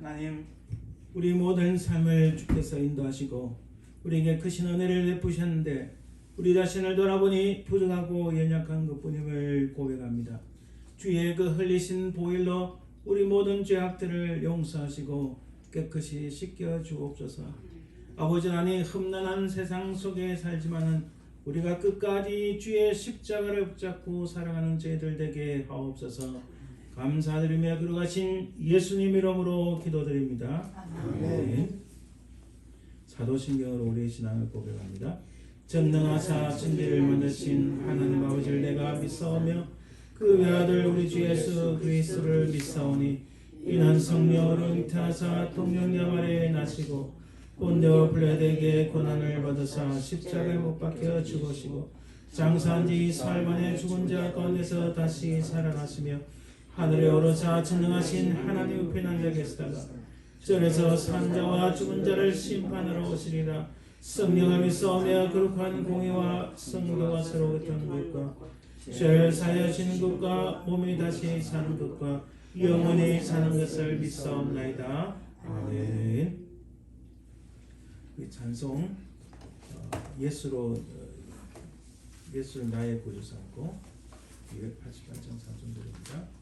하나님, 우리 모든 삶을 주께서 인도하시고 우리에게 크신 은혜를 베푸셨는데 우리 자신을 돌아보니 부족하고 연약한 것뿐임을 고백합니다. 주의 그 흘리신 보혈로 우리 모든 죄악들을 용서하시고 깨끗이 씻겨 주옵소서. 아버지 하나님, 험난한 세상 속에 살지만은 우리가 끝까지 주의 십자가를 붙잡고 살아가는 저희들 되게 하옵소서. 감사드리며 그러가신 예수님 이름으로 기도드립니다. 아멘. 사도신경으로 우리의 신앙을 고백합니다. 전능하사 천지를 만드신 하나님 아버지를 내가 믿사오며 그 외아들 우리 주 예수 그리스도를 믿사오니 이는 성령으로 잉태하사 동정녀 아래에 나시고 본대와 빌라도에게 고난을 받으사 십자가에 못 박혀 죽으시고 장사한 지 4일 만에 죽은 자 가운데서 다시 살아나시며 하늘에 오르사 전능하신 하나님 우편에 앉아 계시다가 절에서 산 자와 죽은 자를 심판하러 오시리라. 성령을 믿사오며 거룩한 공의와 성도와 서로 같은 것과 죄를 사하여지는 것과 몸이 다시 사는 것과 영원히 사는 것을 믿사옵나이다. 아멘. 이 찬송 예수를 나의 구주 삼고 288장 찬송들입니다.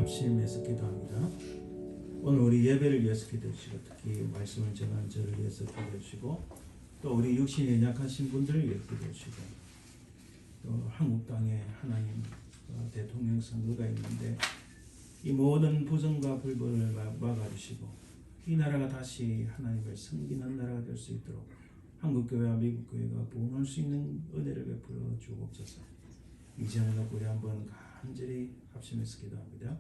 합심해서 기도합니다. 오늘 우리 예배를 위해서 기도해주시고 특히 말씀을 전하는 저를 위해서 기도해주시고 또 우리 육신이 약하신 분들을 위해 기도해주시고 또 한국 땅에 하나님 대통령 선거가 있는데 이 모든 부정과 불법을 막아주시고 이 나라가 다시 하나님을 섬기는 나라가 될 수 있도록 한국교회와 미국교회가 부흥할 수 있는 은혜를 베풀어 주옵소서. 이 시간을 놓고 우리 한번 간절히 합심해서 기도합니다.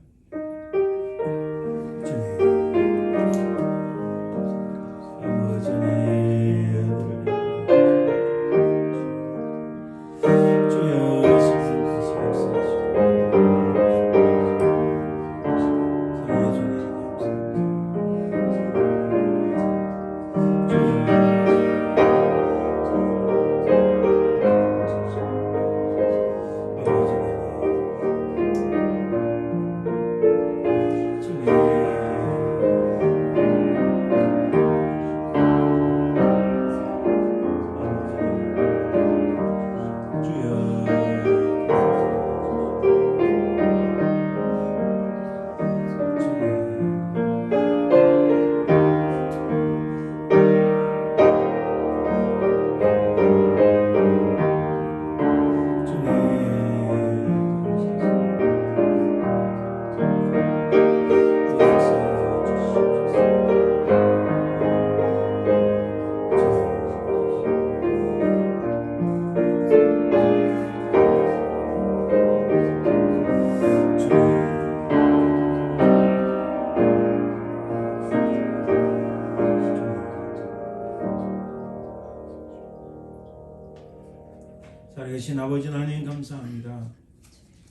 살아계신 아버지 하나님 감사합니다.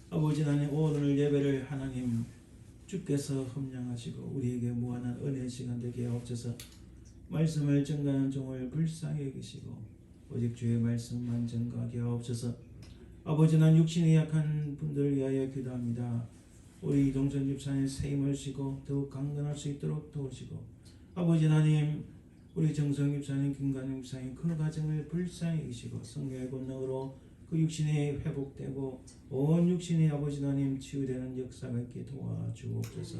아버지 하나님 오늘 예배를 하나님 주께서 험량하시고 우리에게 무한한 은혜 시간 되게 하옵소서. 말씀을 증거하는 종을 불쌍히 여기시고 오직 주의 말씀만 증거하게 하옵소서. 아버지 난 육신이 약한 분들을 위하여 기도합니다. 우리 이동선 집사님 새 힘을 쉬고 더욱 강건할 수 있도록 도우시고 아버지 하나님 우리 정성 집사님 김관영 집사님 그 가정을 불쌍히 여기시고 성령의 권능으로 그 육신이 회복되고 온 육신이 아버지 하나님 치유되는 역사가 있게 도와주옵소서.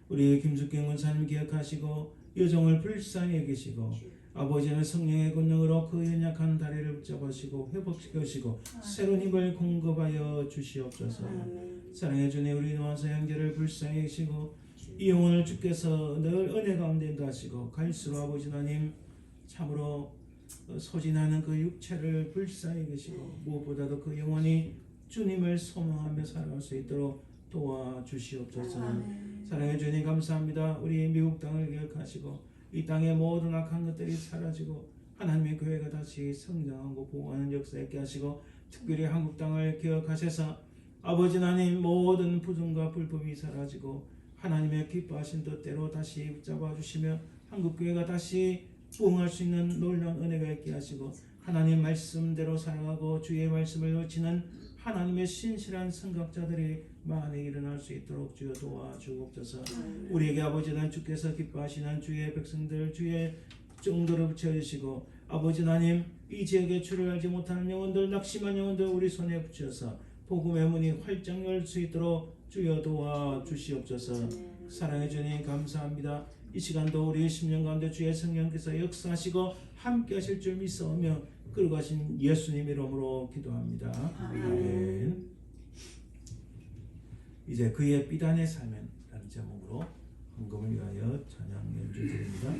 우리 김숙경 권사님 기억하시고 여종을 불쌍히 여기시고 아버지는 성령의 권능으로 그 연약한 다리를 붙잡으시고 회복시키시고 새로운 힘을 공급하여 주시옵소서. 사랑해 주님 우리 노아서 형제를 불쌍히 여기시고 이 영혼을 주께서 늘 은혜 가운데 인도하시고 갈수록 아버지 하나님 참으로 소진하는 그 육체를 불쌍히 여기시고 무엇보다도 그 영혼이 주님을 소망하며 살아갈 수 있도록 도와주시옵소서. 사랑해 주님 감사합니다. 우리 미국 땅을 기억하시고 이 땅의 모든 악한 것들이 사라지고 하나님의 교회가 다시 성장하고 부흥하는 역사 있게 하시고 특별히 한국 땅을 기억하셔서 아버지 하나님 모든 부정과 불법이 사라지고 하나님의 기뻐하신 뜻대로 다시 붙잡아 주시며 한국 교회가 다시 부흥할 수 있는 놀라운 은혜가 있게 하시고 하나님 말씀대로 살아가고 주의 말씀을 놓치는 하나님의 신실한 선각자들이 많이 일어날 수 있도록 주여 도와주옵소서. 우리에게 아버지 하나님 주께서 기뻐하시는 주의 백성들 주의 정도로 붙여주시고 아버지 하나님 이 지역에 주를 알지 못하는 영혼들 낙심한 영혼들 우리 손에 붙여서 복음의 문이 활짝 열 수 있도록 주여 도와주시옵소서. 사랑해 주님 감사합니다. 이 시간도 우리의 심령 가운데 주의 성령께서 역사하시고 함께 하실 줄 믿사오며 끌고 가신 예수님 이름으로 기도합니다. 아멘. 이제 그의 비단의 삶이라는 제목으로 헌금을 위하여 찬양 연주 드립니다.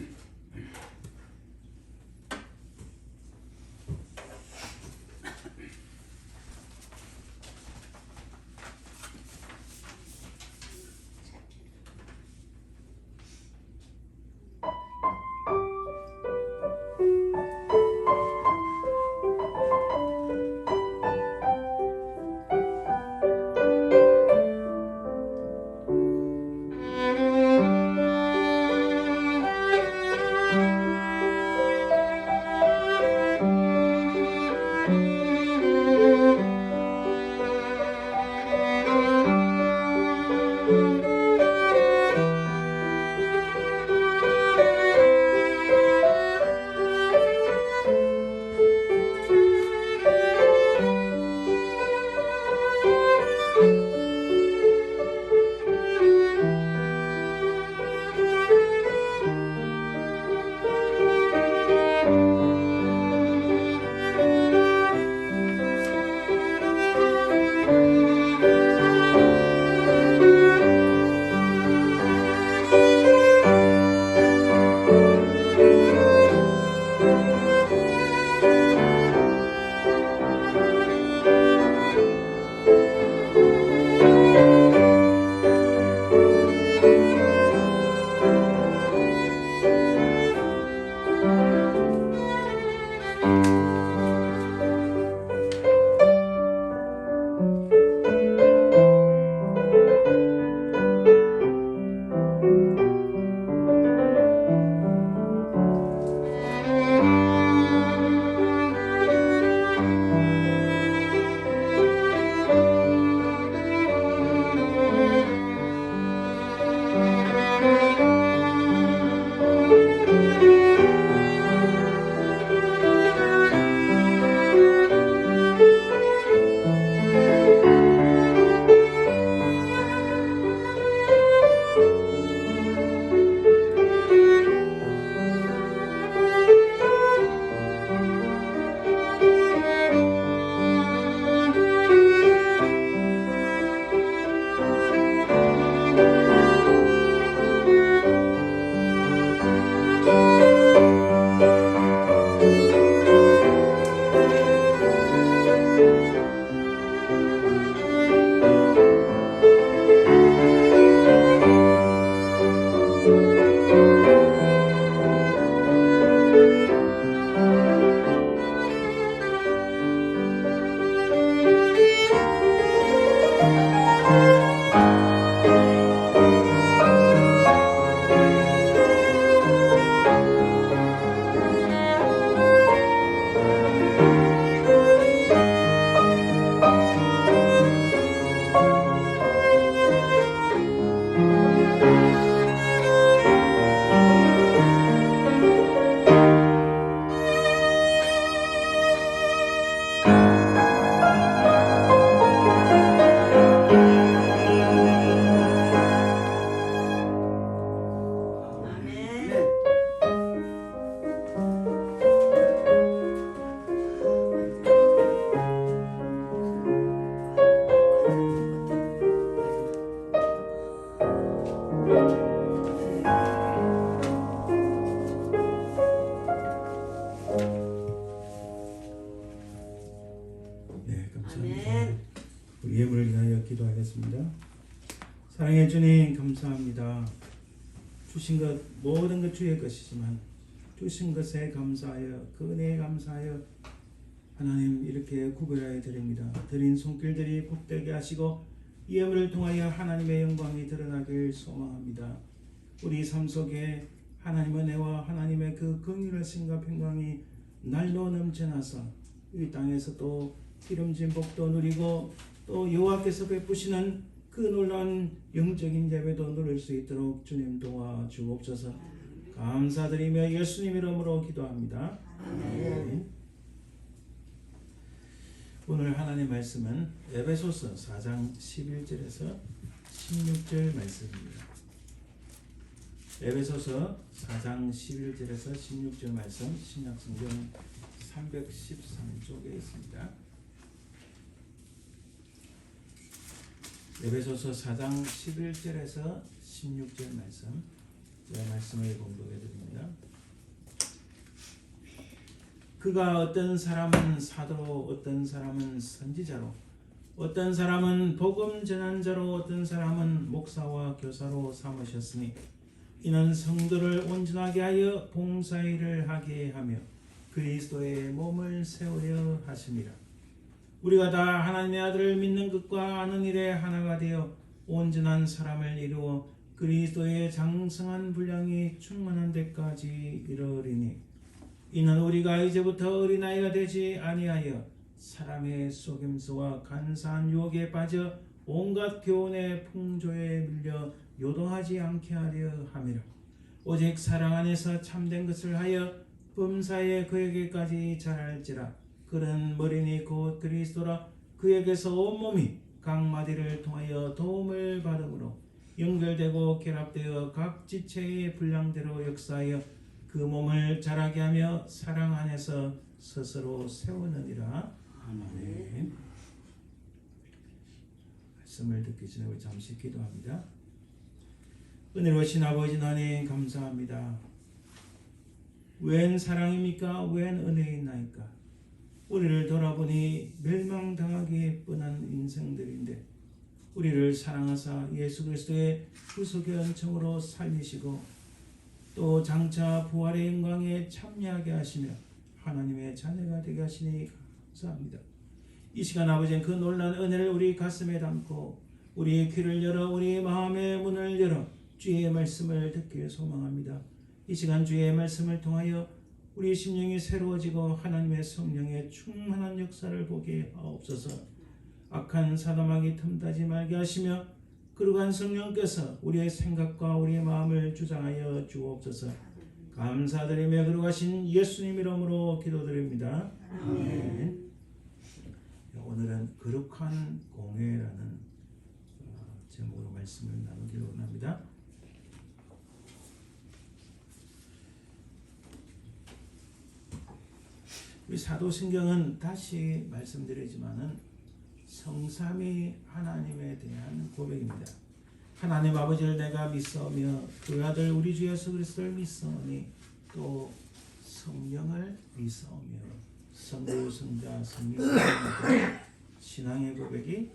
주신 것 모든 것 주의 것이지만 주신 것에 감사하여 그 은혜에 감사하여 하나님 이렇게 구별하여 드립니다. 드린 손길들이 복되게 하시고 이 예물을 통하여 하나님의 영광이 드러나길 소망합니다. 우리 삶 속에 하나님의 은혜와 하나님의 그 긍휼하심과 평강이 날로 넘쳐나서 이 땅에서 또 기름진 복도 누리고 또 여호와께서 베푸시는 그 놀라운 영적인 예배도 누릴 수 있도록 주님 도와주옵소서. 감사드리며 예수님 이름으로 기도합니다. 아멘. 오늘 하나님의 말씀은 에베소서 4장 11절에서 16절 말씀입니다. 에베소서 4장 11절에서 16절 말씀 신약성경 313쪽에 있습니다. 에베소서 4장 11절에서 16절 말씀 제가 말씀을 공독해 드립니다. 그가 어떤 사람은 사도로 어떤 사람은 선지자로 어떤 사람은 복음 전환자로 어떤 사람은 목사와 교사로 삼으셨으니 이는 성도를 온전하게 하여 봉사일을 하게 하며 그리스도의 몸을 세우려 하심이라. 우리가 다 하나님의 아들을 믿는 것과 아는 일에 하나가 되어 온전한 사람을 이루어 그리스도의 장성한 분량이 충만한 데까지 이르리니 이는 우리가 이제부터 어린아이가 되지 아니하여 사람의 속임수와 간사한 유혹에 빠져 온갖 교훈의 풍조에 밀려 요동하지 않게 하려 함이라. 오직 사랑 안에서 참된 것을 하여 범사에 그에게까지 자랄지라. 그는 머리니 곧 그리스도라. 그에게서 온몸이 각 마디를 통하여 도움을 받음으로 연결되고 결합되어 각 지체의 분량대로 역사하여 그 몸을 자라게 하며 사랑 안에서 스스로 세우느니라. 아멘. 말씀을 듣기 전에 우리 잠시 기도합니다. 은혜로우신 아버지 하나님 감사합니다. 웬 사랑입니까? 웬 은혜이나이까? 우리를 돌아보니 멸망당하기 뻔한 인생들인데 우리를 사랑하사 예수 그리스도의 구속의 은총으로 살리시고 또 장차 부활의 영광에 참여하게 하시며 하나님의 자녀가 되게 하시니 감사합니다. 이 시간 아버지는 그 놀라운 은혜를 우리 가슴에 담고 우리의 귀를 열어 우리의 마음의 문을 열어 주의 말씀을 듣길 소망합니다. 이 시간 주의 말씀을 통하여 우리 심령이 새로워지고 하나님의 성령의 충만한 역사를 보게 하옵소서. 악한 사람에게 틈타지 말게 하시며 거룩한 성령께서 우리의 생각과 우리의 마음을 주장하여 주옵소서. 감사드리며 거룩하신 예수님 이름으로 기도드립니다. 아멘. 오늘은 거룩한 공회라는 제목으로 말씀을 나누기로 합니다. 우리 사도신경은 다시 말씀드리지만은 성삼위 하나님에 대한 고백입니다. 하나님 아버지를 내가 믿사오며 그 아들 우리 주 예수 그리스도를 믿사오니 또 성령을 믿사오며 성부 성자 성령 신앙의 고백이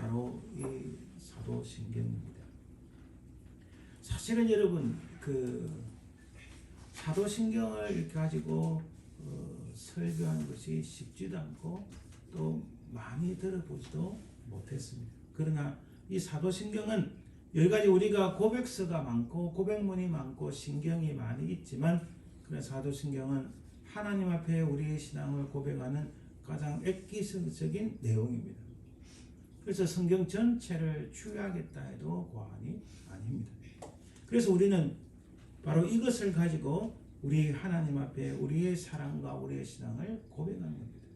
바로 이 사도신경입니다. 사실은 여러분 그 사도신경을 가지고 설교하는 것이 쉽지도 않고 또 많이 들어보지도 못했습니다. 그러나 이 사도신경은 여러 가지 우리가 고백서가 많고 고백문이 많고 신경이 많이 있지만 그런 사도신경은 하나님 앞에 우리의 신앙을 고백하는 가장 획기적인 내용입니다. 그래서 성경 전체를 추리하겠다 해도 과언이 아닙니다. 그래서 우리는 바로 이것을 가지고 우리 하나님 앞에 우리의 사랑과 우리의 신앙을 고백하는 겁니다.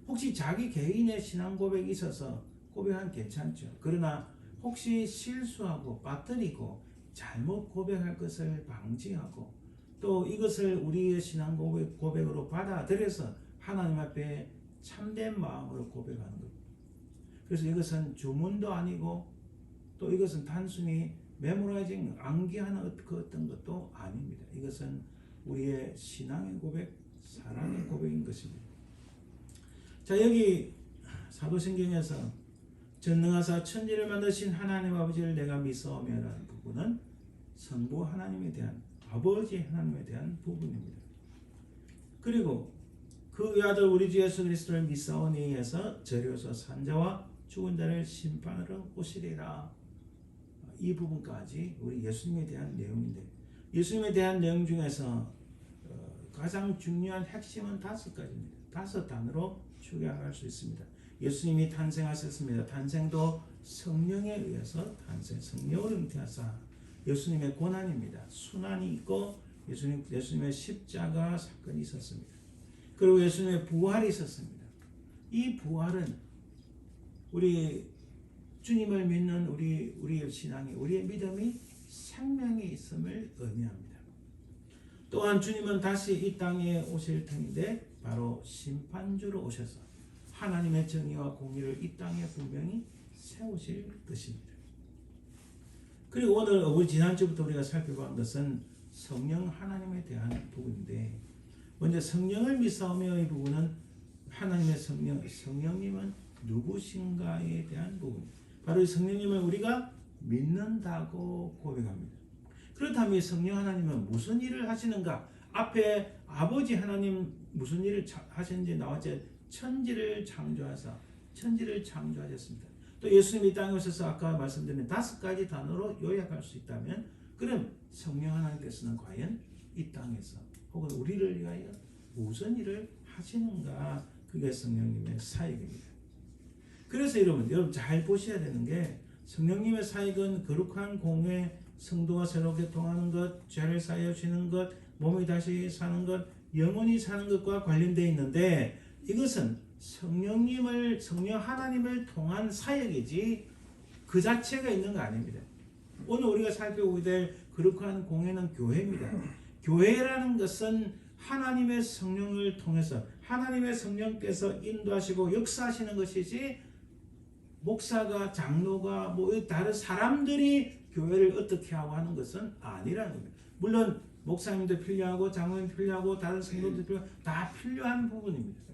혹시 자기 개인의 신앙 고백이 있어서 고백하면 괜찮죠. 그러나 혹시 실수하고 빠뜨리고 잘못 고백할 것을 방지하고 또 이것을 우리의 신앙 고백으로 받아들여서 하나님 앞에 참된 마음으로 고백하는 겁니다. 그래서 이것은 주문도 아니고 또 이것은 단순히 메모라이징 암기하는 그 어떤 것도 아닙니다. 이것은 우리의 신앙의 고백, 사랑의 고백인 것입니다. 자, 여기 사도신경에서 전능하사 천지를 만드신 하나님 아버지를 내가 믿사오며라는 부분은 성부 하나님에 대한, 아버지 하나님에 대한 부분입니다. 그리고 그 외아들 우리 주 예수 그리스도를 믿사오니 해서 저리로서 산자와 죽은 자를 심판하러 오시리라. 이 부분까지 우리 예수님에 대한 내용인데, 예수님에 대한 내용 중에서 가장 중요한 핵심은 5가지입니다. 5단어로 추격할 수 있습니다. 예수님이 탄생하셨습니다. 탄생도 성령에 의해서 성령을 잉태하사 예수님의 고난입니다. 순환이 있고 예수님의 십자가 사건이 있었습니다. 그리고 예수님의 부활이 있었습니다. 이 부활은 우리 주님을 믿는 우리의 신앙이, 우리의 믿음이 생명이 있음을 의미합니다. 또한 주님은 다시 이 땅에 오실 텐데 바로 심판주로 오셔서 하나님의 정의와 공의를 이 땅에 분명히 세우실 것입니다. 그리고 오늘 우리 지난주부터 우리가 살펴본 것은 성령 하나님에 대한 부분인데, 먼저 성령을 믿사오며 이 부분은 하나님의 성령님은 누구신가에 대한 부분, 바로 이 성령님을 우리가 믿는다고 고백합니다. 그렇다면 성령 하나님은 무슨 일을 하시는가? 앞에 아버지 하나님 무슨 일을 하셨는지 나왔죠. 천지를 창조하셨습니다. 또 예수님이 이 땅에 오셔서 아까 말씀드린 5가지 단어로 요약할 수 있다면, 그럼 성령 하나님께서는 과연 이 땅에서 혹은 우리를 위하여 무슨 일을 하시는가? 그게 성령님의 사역입니다. 그래서 여러분 잘 보셔야 되는 게, 성령님의 사역은 거룩한 공회, 성도와 새롭게 통하는 것, 죄를 사하여 주는 것, 몸이 다시 사는 것, 영원히 사는 것과 관련되어 있는데, 이것은 성령 하나님을 통한 사역이지 그 자체가 있는 거 아닙니다. 오늘 우리가 살펴보게 될 거룩한 공회는 교회입니다. 교회라는 것은 하나님의 성령을 통해서 하나님의 성령께서 인도하시고 역사하시는 것이지, 목사가, 장로가, 다른 사람들이 교회를 어떻게 하고 하는 것은 아니라는 겁니다. 물론 목사님도 필요하고 장로님도 필요하고 다른 성도도 필요하고 다 필요한 부분입니다.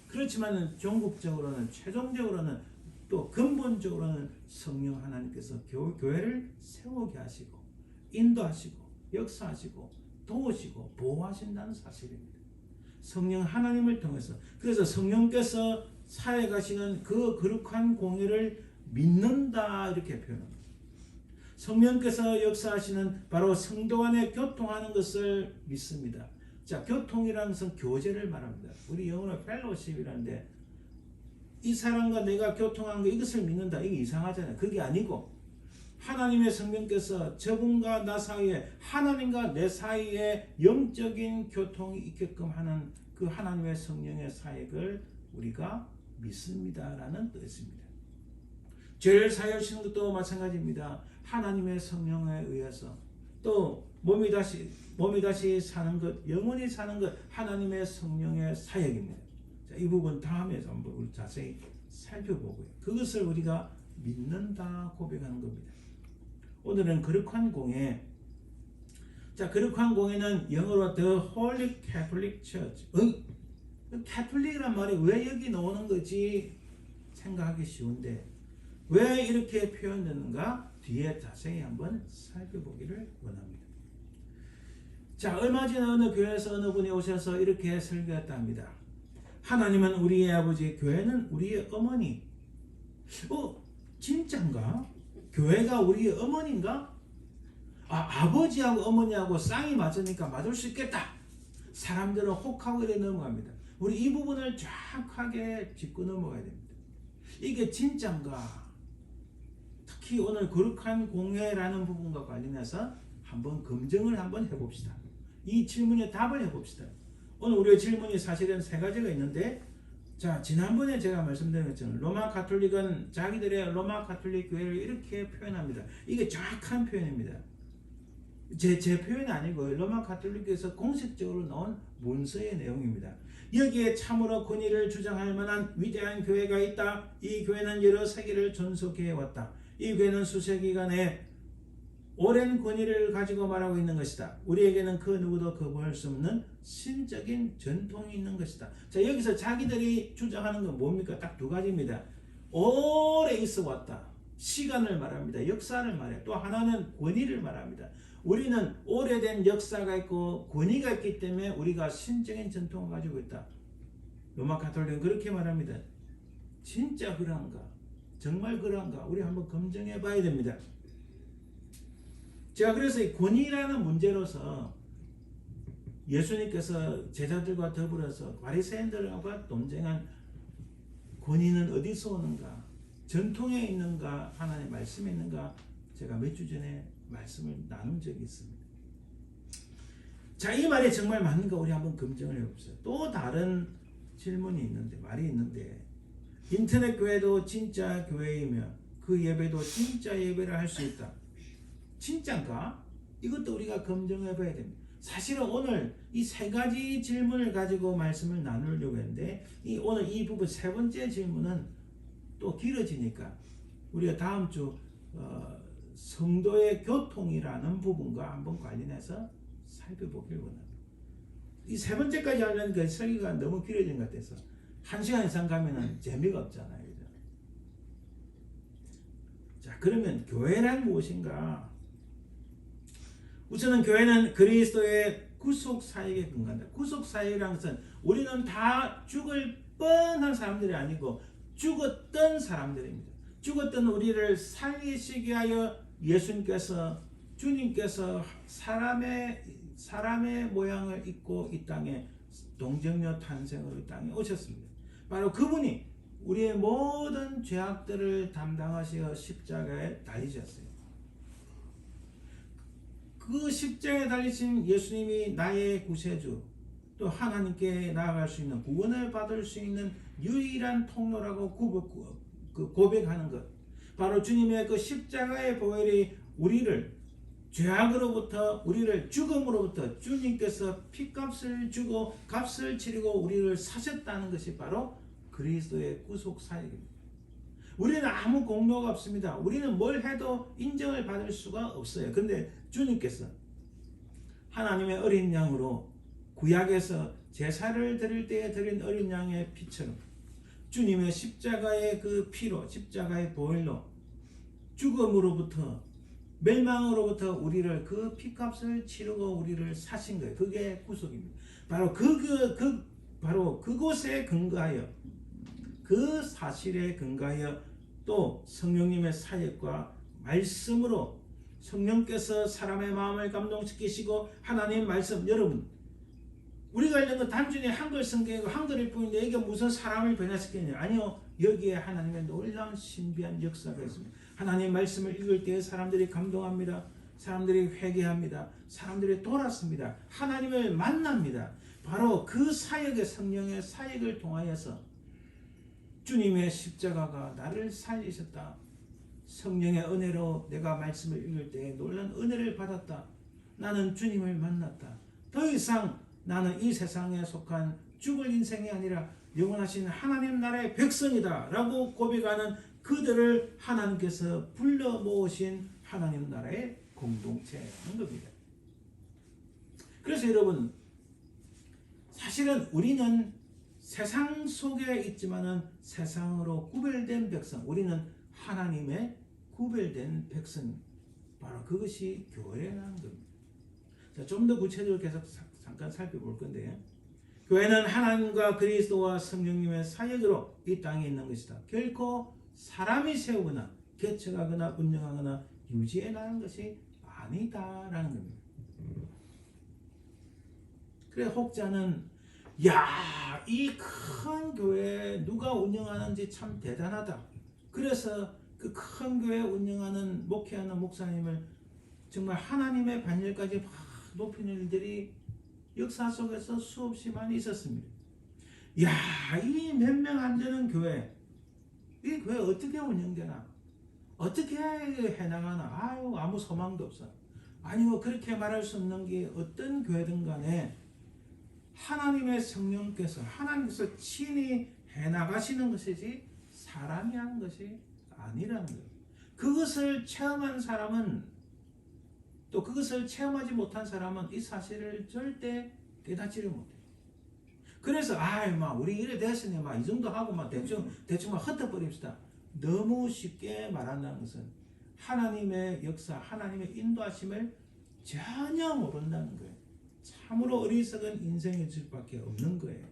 그렇지만 종국적으로는, 최종적으로는, 또 근본적으로는 성령 하나님께서 교회를 세우게 하시고 인도하시고 역사하시고 도우시고 보호하신다는 사실입니다. 성령 하나님을 통해서. 그래서 성령께서 사역하시는 그 거룩한 공의를 믿는다, 이렇게 표현합니다. 성령께서 역사하시는 바로 성도 간에 교통하는 것을 믿습니다. 자, 교통이라는 것은 교제를 말합니다. 우리 영어로 펠로십이라는데, 이 사람과 내가 교통하는 거, 이것을 믿는다. 이게 이상하잖아요. 그게 아니고 하나님의 성령께서 저분과 나 사이에, 하나님과 내 사이에 영적인 교통이 있게끔 하는 그 하나님의 성령의 사역을 우리가 믿습니다라는 뜻입니다. 죄를 사하여 주시는 것도 마찬가지입니다. 하나님의 성령에 의해서, 또 몸이 다시 사는 것, 영원히 사는 것, 하나님의 성령의 사역입니다. 자, 이 부분 다음에 한번 우리 자세히 살펴보고요. 그것을 우리가 믿는다 고백하는 겁니다. 오늘은 거룩한 공회. 자, 거룩한 공회는 영어로 The Holy Catholic Church. 캐톨릭이란 말이 왜 여기 나오는 거지 생각하기 쉬운데, 왜 이렇게 표현되는가 뒤에 자세히 한번 살펴보기를 원합니다. 자, 얼마 전에 어느 교회에서 어느 분이 오셔서 이렇게 설교했답니다. 하나님은 우리의 아버지, 교회는 우리의 어머니. 진짠가? 교회가 우리의 어머니인가? 아버지하고 어머니하고 쌍이 맞으니까 맞을 수 있겠다. 사람들은 혹하고 이래 넘어갑니다. 우리 이 부분을 정확하게 짚고 넘어가야 됩니다. 이게 진짠가? 특히 오늘 거룩한 공회라는 부분과 관련해서 한번 검증을 한번 해봅시다. 이 질문에 답을 해봅시다. 오늘 우리의 질문이 사실은 3가지가 있는데, 자, 지난번에 제가 말씀드린 것처럼 로마 가톨릭은 자기들의 로마 가톨릭 교회를 이렇게 표현합니다. 이게 정확한 표현입니다. 제 표현이 아니고 로마 가톨릭에서 공식적으로 나온 문서의 내용입니다. 여기에 참으로 권위를 주장할 만한 위대한 교회가 있다. 이 교회는 여러 세기를 존속해 왔다. 이 교회는 수세기간에 오랜 권위를 가지고 말하고 있는 것이다. 우리에게는 그 누구도 거부할 수 없는 신적인 전통이 있는 것이다. 자, 여기서 자기들이 주장하는 건 뭡니까? 딱 2가지입니다. 오래 있어 왔다. 시간을 말합니다. 역사를 말해요. 또 하나는 권위를 말합니다. 우리는 오래된 역사가 있고 권위가 있기 때문에 우리가 신적인 전통을 가지고 있다. 로마 가톨릭은 그렇게 말합니다. 진짜 그런가? 정말 그런가? 우리 한번 검증해 봐야 됩니다. 제가 그래서 이 권위라는 문제로서 예수님께서 제자들과 더불어서 바리새인들과 논쟁한 권위는 어디서 오는가? 전통에 있는가? 하나님의 말씀에 있는가? 제가 몇 주 전에 말씀을 나눈 적이 있습니다. 자, 이 말이 정말 맞는가? 우리 한번 검증을 해봅시다. 또 다른 질문이 있는데, 말이 있는데, 인터넷 교회도 진짜 교회이며 그 예배도 진짜 예배를 할 수 있다. 진짠가? 이것도 우리가 검증해 봐야 됩니다. 사실은 오늘 이 세 가지 질문을 가지고 말씀을 나누려고 했는데 오늘 이 부분 세 번째 질문은 또 길어지니까 우리가 다음 주 성도의 교통이라는 부분과 한번 관련해서 살펴보길 원합니다. 이 세 번째까지 하려는 그 설교가 너무 길어진 것 같아서 1시간 이상 가면은 재미가 없잖아요. 그죠? 자, 그러면 교회란 무엇인가? 우선은 교회는 그리스도의 구속 사역에 근거한다. 구속 사역이라는 것은 우리는 다 죽을 뻔한 사람들이 아니고 죽었던 사람들입니다. 죽었던 우리를 살리시기 위하여 주님께서 사람의 모양을 입고 이 땅에 동정녀 탄생으로 이 땅에 오셨습니다. 바로 그분이 우리의 모든 죄악들을 담당하시어 십자가에 달리셨어요. 그 십자가에 달리신 예수님이 나의 구세주, 또 하나님께 나아갈 수 있는 구원을 받을 수 있는 유일한 통로라고 고백하는 것. 바로 주님의 그 십자가의 보혈이 우리를 죄악으로부터 우리를 죽음으로부터 주님께서 피값을 주고 값을 치르고 우리를 사셨다는 것이 바로 그리스도의 구속 사역입니다. 우리는 아무 공로가 없습니다. 우리는 뭘 해도 인정을 받을 수가 없어요. 그런데 주님께서 하나님의 어린 양으로 구약에서 제사를 드릴 때에 드린 어린 양의 피처럼 주님의 십자가의 그 피로 십자가의 보혈로 죽음으로부터 멸망으로부터 우리를 그 피값을 치르고 우리를 사신 거예요. 그게 구속입니다. 바로 바로 그곳에 근거하여 그 사실에 근거하여 또 성령님의 사역과 말씀으로 성령께서 사람의 마음을 감동시키시고 하나님의 말씀, 여러분 우리가 읽는 건 단순히 한글 성경이고 한글일 뿐인데 이게 무슨 사람을 변화시키느냐? 아니요. 여기에 하나님의 놀라운 신비한 역사가 있습니다. 하나님의 말씀을 읽을 때 사람들이 감동합니다. 사람들이 회개합니다. 사람들이 돌아섭니다. 하나님을 만납니다. 바로 그 사역의 성령의 사역을 통하여서 주님의 십자가가 나를 살리셨다. 성령의 은혜로 내가 말씀을 읽을 때 놀란 은혜를 받았다. 나는 주님을 만났다. 더 이상 나는 이 세상에 속한 죽을 인생이 아니라 영원하신 하나님 나라의 백성이다 라고 고백하는 그들을 하나님께서 불러 모으신 하나님 나라의 공동체인 겁니다. 그래서 여러분 사실은 우리는 세상 속에 있지만은 세상으로 구별된 백성, 우리는 하나님의 구별된 백성, 바로 그것이 교회라는 겁니다. 자, 좀 더 구체적으로 계속 잠깐 살펴볼 건데, 교회는 하나님과 그리스도와 성령님의 사역으로 이 땅에 있는 것이다. 결코 사람이 세우거나 개척하거나 운영하거나 유지해 나가는 것이 아니다라는 겁니다. 그래 혹자는 이 큰 교회 누가 운영하는지 참 대단하다. 그래서 그 큰 교회 운영하는 목회하는 목사님을 정말 하나님의 반열까지 막 높이는 일들이 역사 속에서 수없이 많이 있었습니다. 이 몇 명 안 되는 교회, 이 교회 어떻게 운영되나? 어떻게 해나가나? 아무 소망도 없어. 아니요, 그렇게 말할 수 없는 게 어떤 교회든 간에 하나님의 성령께서 하나님께서 친히 해나가시는 것이지 사람이 하는 것이 아니라는 거예요. 그것을 체험한 사람은 또 그것을 체험하지 못한 사람은 이 사실을 절대 깨닫지를 못해요. 그래서 우리 이래 됐으니 이 정도 하고 대충 흩어버립시다. 너무 쉽게 말한다는 것은 하나님의 역사, 하나님의 인도하심을 전혀 모른다는 거예요. 참으로 어리석은 인생일 수밖에 없는 거예요.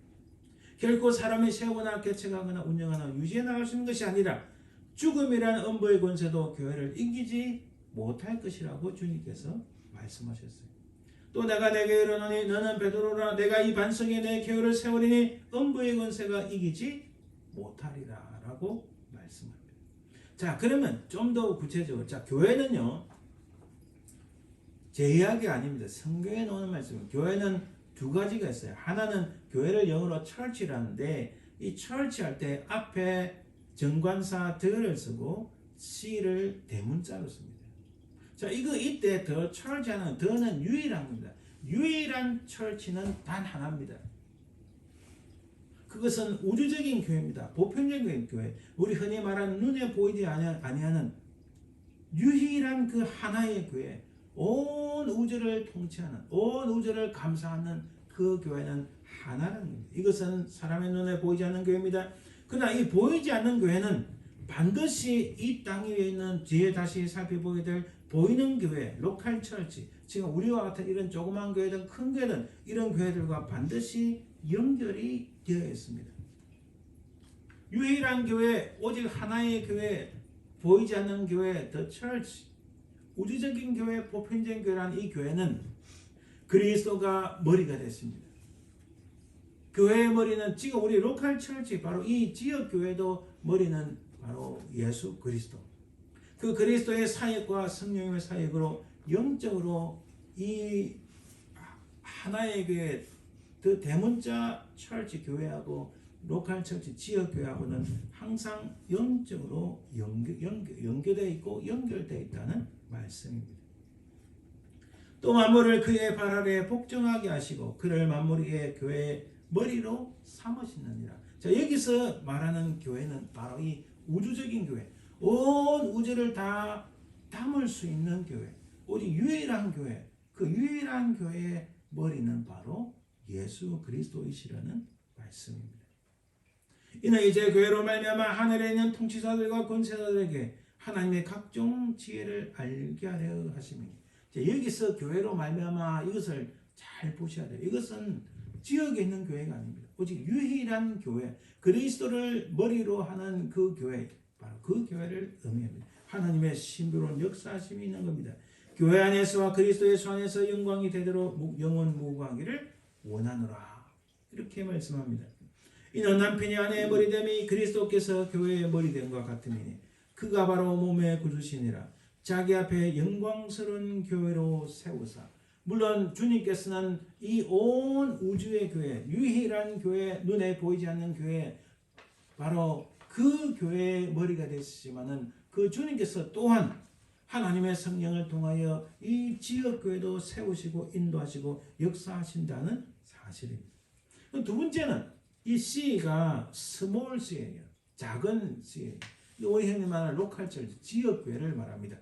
결코 사람이 세우거나 개척하거나 운영하거나 유지해 나갈 수 있는 것이 아니라 죽음이란 음부의 권세도 교회를 이기지 못할 것이라고 주님께서 말씀하셨어요. 또 내가 내게 이르노니 너는 베드로라 내가 이 반석에 내 교회를 세우리니 음부의 권세가 이기지 못하리라 라고 말씀합니다. 자, 그러면 좀 더 구체적으로, 자, 교회는요 제 이야기 아닙니다. 성경에 나오는 말씀은 교회는 두 가지가 있어요. 하나는 교회를 영어로 church라는데 이 church 할 때 앞에 정관사 the를 쓰고 C를 대문자로 씁니다. 자, 이때 the church 하는 the는 유일한 겁니다. 유일한 church는 단 하나입니다. 그것은 우주적인 교회입니다. 보편적인 교회. 우리 흔히 말하는 눈에 보이지 아니하는 유일한 그 하나의 교회. 온 우주를 통치하는, 온 우주를 감사하는 그 교회는 하나는 겁니다. 이것은 사람의 눈에 보이지 않는 교회입니다. 그러나 이 보이지 않는 교회는 반드시 이 땅 위에 있는 뒤에 다시 살펴보게 될 보이는 교회, 로컬 처치, 지금 우리와 같은 이런 조그만 교회든 큰 교회든 이런 교회들과 반드시 연결이 되어 있습니다. 유일한 교회, 오직 하나의 교회, 보이지 않는 교회, the church, 우주적인 교회, 보편적인 교회라는 이 교회는 그리스도가 머리가 됐습니다. 교회의 머리는 지금 우리 로컬 처치, 바로 이 지역 교회도 머리는 바로 예수 그리스도. 그 그리스도의 사역과 성령의 사역으로 영적으로 이 하나의 교회, 그 대문자 처치 교회하고 로컬 처치 지역 교회하고는 항상 영적으로 연계되어 있고 연결되어 있다는 말씀입니다. 또 만물을 그의 발 아래 복종하게 하시고 그를 만물의 교회의 머리로 삼으시느니라. 자, 여기서 말하는 교회는 바로 이 우주적인 교회, 온 우주를 다 담을 수 있는 교회, 오직 유일한 교회, 그 유일한 교회의 머리는 바로 예수 그리스도이시라는 말씀입니다. 이는 이제 교회로 말미암아 하늘에 있는 통치자들과 권세자들에게 하나님의 각종 지혜를 알게 하려 하심이니. 여기서 교회로 말미암아 이것을 잘 보셔야 돼요. 이것은 지역에 있는 교회가 아닙니다. 오직 유일한 교회, 그리스도를 머리로 하는 그 교회, 바로 그 교회를 의미합니다. 하나님의 신비로운 역사하심이 있는 겁니다. 교회 안에서와 그리스도 예수 안에서 영광이 되도록 영원 무궁하기를 원하노라. 이렇게 말씀합니다. 이는 남편이 아내의 머리됨이 그리스도께서 교회의 머리됨과 같음이니 그가 바로 몸의 구주시니라. 자기 앞에 영광스러운 교회로 세우사. 물론 주님께서는 이 온 우주의 교회, 유일한 교회, 눈에 보이지 않는 교회, 바로 그 교회의 머리가 되시지만은 그 주님께서 또한 하나님의 성령을 통하여 이 지역 교회도 세우시고 인도하시고 역사하신다는 사실입니다. 두 번째는 이 C가 스몰 C예요. 작은 C예요. 우리 형님 말하는 로컬 처치, 지역 교회를 말합니다.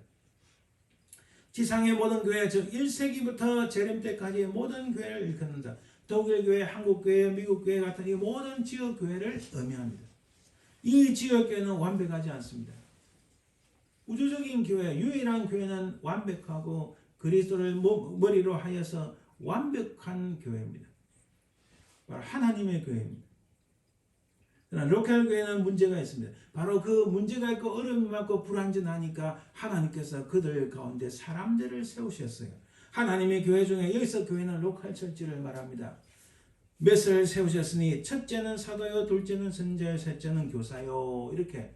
지상의 모든 교회, 즉 1세기부터 재림 때까지의 모든 교회를 일컫는다. 독일 교회, 한국 교회, 미국 교회 같은 이 모든 지역 교회를 의미합니다. 이 지역 교회는 완벽하지 않습니다. 우주적인 교회, 유일한 교회는 완벽하고 그리스도를 머리로 하여서 완벽한 교회입니다. 바로 하나님의 교회입니다. 그러나 로컬 교회는 문제가 있습니다. 바로 그 문제가 있고 어려움이 많고 불완전하니까 하나님께서 그들 가운데 사람들을 세우셨어요. 하나님의 교회 중에 여기서 교회는 로컬 처치를 말합니다. 몇을 세우셨으니 첫째는 사도요, 둘째는 선지자요, 셋째는 교사요. 이렇게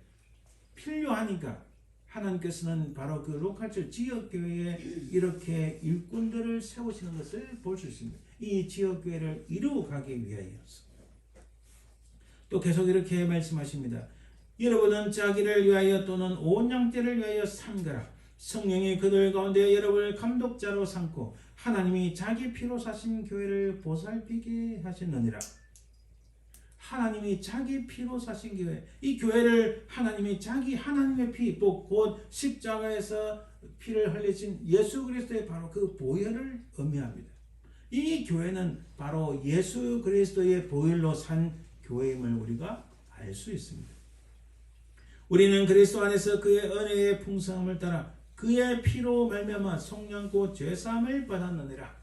필요하니까 하나님께서는 바로 그 로컬 처치 지역 교회에 이렇게 일꾼들을 세우시는 것을 볼 수 있습니다. 이 지역 교회를 이루어 가기 위하여서. 또 계속 이렇게 말씀하십니다. 여러분은 자기를 위하여 또는 온 양떼를 위하여 삼가라. 성령이 그들 가운데 여러분을 감독자로 삼고 하나님이 자기 피로 사신 교회를 보살피게 하셨느니라. 하나님이 자기 피로 사신 교회, 이 교회를 하나님이 자기 하나님의 피, 곧 십자가에서 피를 흘리신 예수 그리스도의 바로 그 보혈을 의미합니다. 이 교회는 바로 예수 그리스도의 보혈로 산 교회임을 우리가 알 수 있습니다. 우리는 그리스도 안에서 그의 은혜의 풍성함을 따라 그의 피로 말미암아 성령 곧 죄사함을 받았느니라.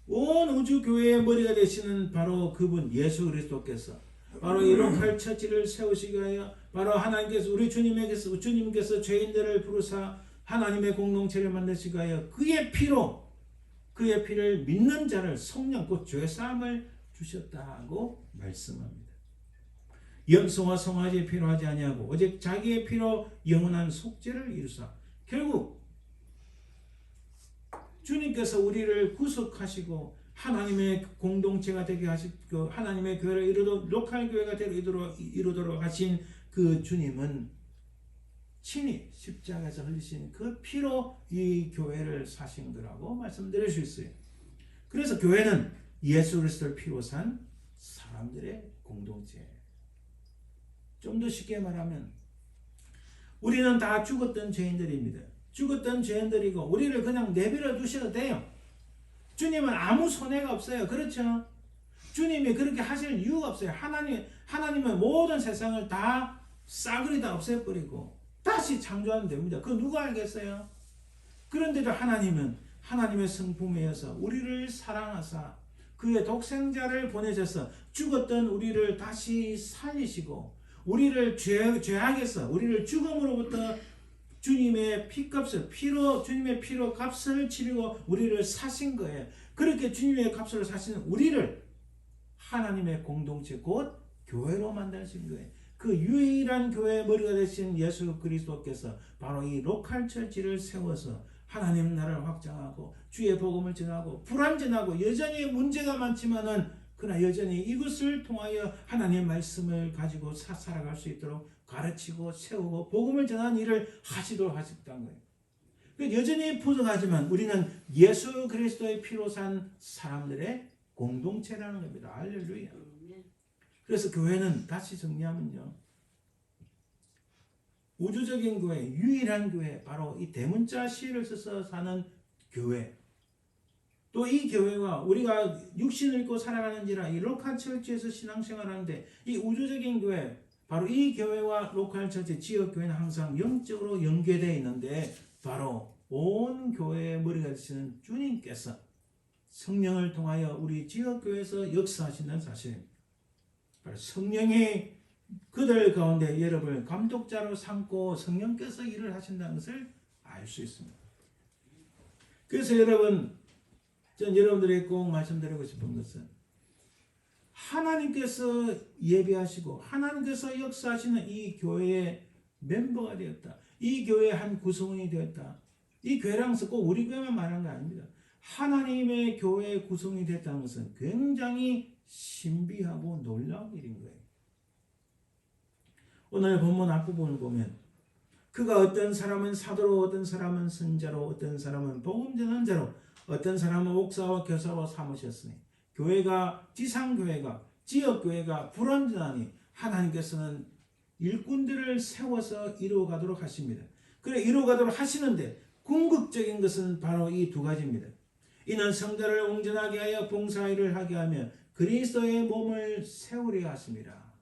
온 우주 교회의 머리가 되시는 바로 그분 예수 그리스도께서 바로 이 로컬 처치를 세우시기 위하여 바로 하나님께서 우리 주님께서 죄인들을 부르사 하나님의 공동체를 만드시기 위하여 그의 피를 믿는 자를 성령 곧 죄사함을 주셨다고 말씀합니다. 염소와 송아지의 피로 하지 아니하고 오직 자기의 피로 영원한 속죄를 이루사 결국 주님께서 우리를 구속하시고 하나님의 공동체가 되게 하시고 하나님의 교회를 이루도록 로컬 교회가 이루도록 하신 그 주님은 친히 십자가에서 흘리신 그 피로 이 교회를 사신 거라고 말씀드릴 수 있어요. 그래서 교회는 예수 그리스도를 피로 산 사람들의 공동체. 좀 더 쉽게 말하면 우리는 다 죽었던 죄인들입니다. 죽었던 죄인들이고 우리를 그냥 내버려 두셔도 돼요. 주님은 아무 손해가 없어요. 그렇죠? 주님이 그렇게 하실 이유가 없어요. 하나님은 모든 세상을 다 싸그리 다 없애버리고 다시 창조하면 됩니다. 그거 누가 알겠어요? 그런데도 하나님은 하나님의 성품이어서 우리를 사랑하사 그의 독생자를 보내셔서 죽었던 우리를 다시 살리시고 우리를 죄악에서 우리를 죽음으로부터 주님의 주님의 피로 값을 치르고 우리를 사신 거예요. 그렇게 주님의 값을 사시는 우리를 하나님의 공동체 곧 교회로 만드신 거예요. 그 유일한 교회의 머리가 되신 예수 그리스도께서 바로 이 로컬 처치를 세워서 하나님 나라를 확장하고 주의 복음을 전하고 불완전하고 여전히 문제가 많지만은 그러나 여전히 이것을 통하여 하나님의 말씀을 가지고 살아갈 수 있도록 가르치고 세우고 복음을 전하는 일을 하시도록 하셨다는 거예요. 여전히 부족하지만 우리는 예수 그리스도의 피로 산 사람들의 공동체라는 겁니다. 할렐루야. 그래서 교회는 다시 정리하면요. 우주적인 교회, 유일한 교회, 바로 이 대문자 시를 써서 사는 교회. 또 이 교회와 우리가 육신을 입고 살아가는지라 이 로컬 처치에서 신앙생활하는데 이 우주적인 교회, 바로 이 교회와 로컬 처치, 지역 교회는 항상 영적으로 연계되어 있는데 바로 온 교회의 머리가 되시는 주님께서 성령을 통하여 우리 지역 교회에서 역사하시는 사실입니다. 바로 성령이 그들 가운데 여러분을 감독자로 삼고 성령께서 일을 하신다는 것을 알 수 있습니다. 그래서 전 여러분들에게 꼭 말씀드리고 싶은 것은 하나님께서 예비하시고 하나님께서 역사하시는 이 교회의 멤버가 되었다. 이 교회의 한 구성원이 되었다. 이 교회라는 것은 꼭 우리 교회만 말하는 거 아닙니다. 하나님의 교회의 구성이 됐다는 것은 굉장히 신비하고 놀라운 일인 거예요. 오늘 본문 앞부분을 보면 그가 어떤 사람은 사도로 어떤 사람은 선자로 어떤 사람은 복음 전하는 자로 어떤 사람은 목사와 교사로 삼으셨으니 교회가 지상교회가 지역교회가 불완전하니 하나님께서는 일꾼들을 세워서 이루어가도록 하십니다. 그래 이루어가도록 하시는데 궁극적인 것은 바로 이 두 가지입니다. 이는 성자를 온전하게 하여 봉사일을 하게 하며 그리스도의 몸을 세우려 하십니다.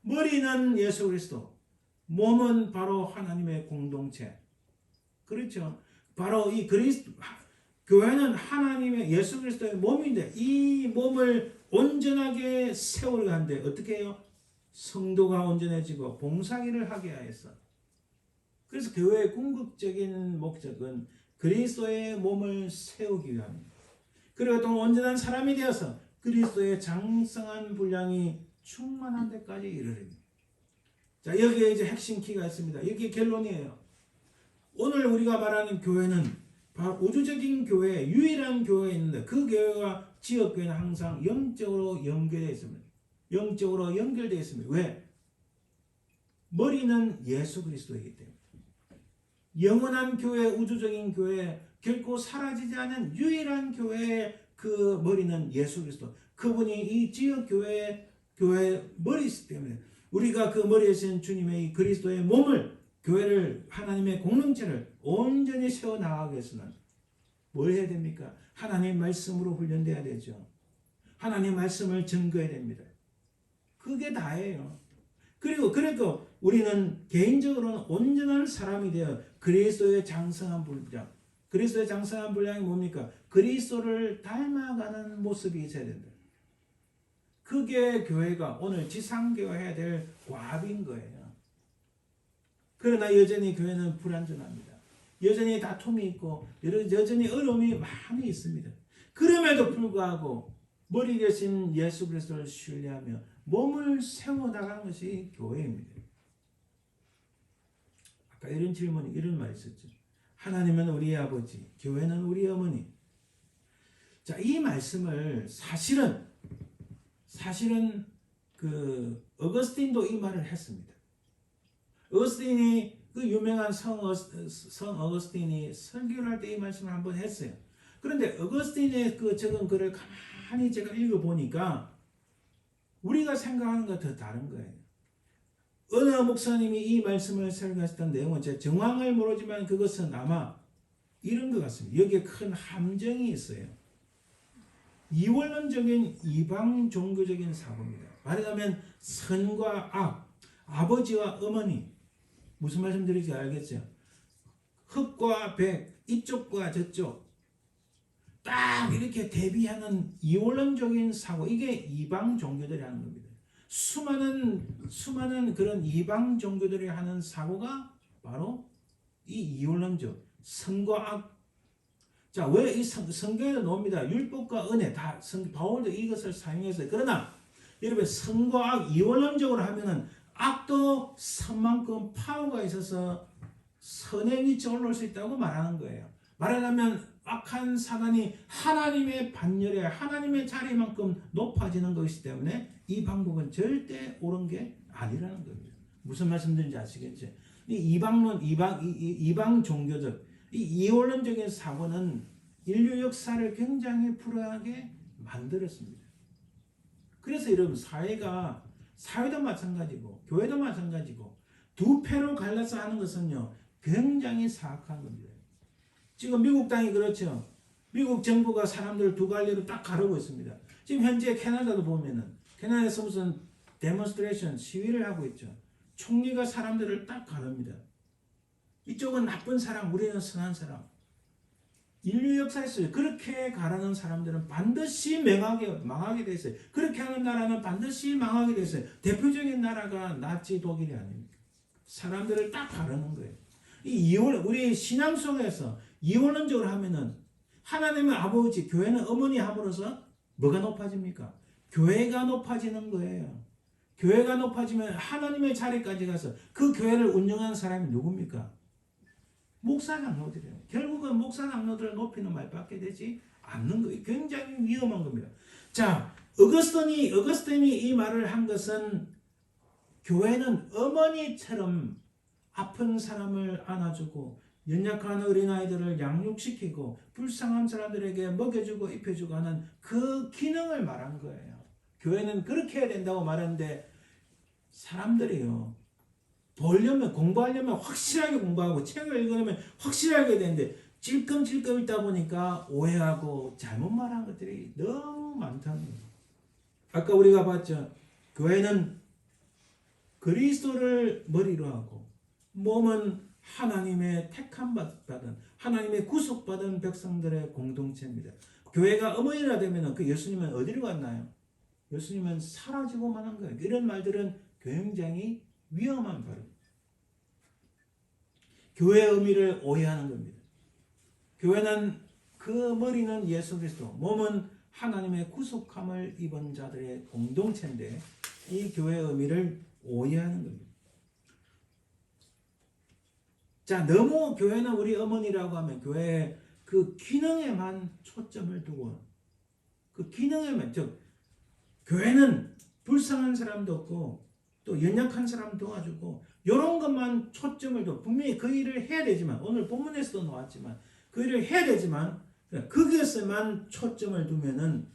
머리는 예수 그리스도, 몸은 바로 하나님의 공동체. 그렇죠? 바로 이 교회는 하나님의 예수 그리스도의 몸인데 이 몸을 온전하게 세우려 하는데 어떻게 해요? 성도가 온전해지고 봉사일을 하게 하여서. 그래서 교회의 궁극적인 목적은 그리스도의 몸을 세우기 위함입니다. 그리고 또 온전한 사람이 되어서 그리스도의 장성한 분량이 충만한 데까지 이르릅니다. 자, 여기에 이제 핵심 키가 있습니다. 이게 결론이에요. 오늘 우리가 말하는 교회는 바로 우주적인 교회, 유일한 교회에 있는데 그 교회와 지역교회는 항상 영적으로 연결되어 있습니다. 영적으로 연결되어 있습니다. 왜? 머리는 예수 그리스도이기 때문에. 영원한 교회, 우주적인 교회, 결코 사라지지 않은 유일한 교회의 그 머리는 예수 그리스도. 그분이 이 지역교회 머리이기 때문에 우리가 그 머리에 신 주님의 이 그리스도의 몸을 교회를 하나님의 공동체를 온전히 세워나가기 위해서는 뭘 해야 됩니까? 하나님의 말씀으로 훈련돼야 되죠. 하나님의 말씀을 증거해야 됩니다. 그게 다예요. 그리고 우리는 개인적으로는 온전한 사람이 되어 그리스도의 장성한 분량. 그리스도의 장성한 분량이 뭡니까? 그리스도를 닮아가는 모습이 있어야 된다. 그게 교회가 오늘 지상교회해야 될 과업인 거예요. 그러나 여전히 교회는 불완전합니다. 여전히 다툼이 있고 여전히 어려움이 많이 있습니다. 그럼에도 불구하고 머리 대신 예수 그리스도를 신뢰하며 몸을 세워나가는 것이 교회입니다. 아까 이런 질문이 이런 말이 있었죠. 하나님은 우리의 아버지, 교회는 우리의 어머니. 자, 이 말씀을 사실은 그 어거스틴도 이 말을 했습니다. 어거스틴이 그 유명한 성 어거스틴이 설교를 할 때 이 말씀을 한번 했어요. 그런데 어거스틴의 그 적은 글을 가만히 제가 읽어보니까 우리가 생각하는 것과 더 다른 거예요. 어느 목사님이 이 말씀을 설교했던 내용은 제가 정황을 모르지만 그것은 아마 이런 것 같습니다. 여기에 큰 함정이 있어요. 이원론적인 이방 종교적인 사고입니다. 말하자면 선과 악, 아버지와 어머니, 무슨 말씀 드릴지 알겠죠? 흑과 백, 이쪽과 저쪽 딱 이렇게 대비하는 이원론적인 사고, 이게 이방 종교들이 하는 겁니다. 수많은 그런 이방 종교들이 하는 사고가 바로 이 이원론적 선과 악. 자, 왜 이 성경에도 나옵니다. 율법과 은혜 다 바울도 이것을 사용했어요. 그러나 여러분 선과 악 이원론적으로 하면은 악도 선만큼 파워가 있어서 선의 위치에 올라올 수 있다고 말하는 거예요. 말하자면 악한 사단이 하나님의 반열에 하나님의 자리만큼 높아지는 것이기 때문에 이 방법은 절대 옳은 게 아니라는 겁니다. 무슨 말씀드린지 아시겠죠? 이 이방 종교적 이 이원론적인 사고는 인류 역사를 굉장히 불안하게 만들었습니다. 그래서 여러분 사회도 마찬가지고 교회도 마찬가지고 두 패로 갈라서 하는 것은요 굉장히 사악한 겁니다. 지금 미국 땅이 그렇죠. 미국 정부가 사람들을 두 갈래로 딱 가르고 있습니다. 지금 현재 캐나다도 보면은 캐나다에서 무슨 데몬스트레이션 시위를 하고 있죠. 총리가 사람들을 딱 가릅니다. 이쪽은 나쁜 사람, 우리는 선한 사람. 인류 역사에서 그렇게 가라는 사람들은 반드시 망하게 돼 있어요. 그렇게 하는 나라는 반드시 망하게 돼 있어요. 대표적인 나라가 나치 독일이 아닙니까? 사람들을 딱 가르는 거예요. 우리 신앙 속에서 이원론적으로 하면은 하나님의 아버지, 교회는 어머니 함으로써 뭐가 높아집니까? 교회가 높아지는 거예요. 교회가 높아지면 하나님의 자리까지 가서 그 교회를 운영하는 사람이 누굽니까? 목사 장로들이에요. 결국은 목사 장로들을 높이는 말밖에 되지 않는 거예요. 굉장히 위험한 겁니다. 자, 어거스틴이 이 말을 한 것은 교회는 어머니처럼 아픈 사람을 안아주고 연약한 어린아이들을 양육시키고 불쌍한 사람들에게 먹여주고 입혀주고 하는 그 기능을 말한 거예요. 교회는 그렇게 해야 된다고 말하는데 사람들이요. 공부하려면 확실하게 공부하고 책을 읽으려면 확실하게 되는데 찔끔찔끔 읽다 보니까 오해하고 잘못 말한 것들이 너무 많다는 거예요. 아까 우리가 봤죠. 교회는 그리스도를 머리로 하고 몸은 하나님의 택함받은 하나님의 구속받은 백성들의 공동체입니다. 교회가 어머니라 되면 그 예수님은 어디로 갔나요? 예수님은 사라지고만 한 거예요. 이런 말들은 굉장히 위험한 발언. 교회의 의미를 오해하는 겁니다. 교회는 그 머리는 예수 그리스도, 몸은 하나님의 구속함을 입은 자들의 공동체인데 이 교회의 의미를 오해하는 겁니다. 자, 너무 교회는 우리 어머니라고 하면 교회의 그 기능에만 초점을 두고 그 기능에만, 즉 교회는 불쌍한 사람도 없고 또 연약한 사람 도와주고 이런 것만 초점을 두고 분명히 그 일을 해야 되지만 오늘 본문에서도 나왔지만 그 일을 해야 되지만 거기에서만 초점을 두면은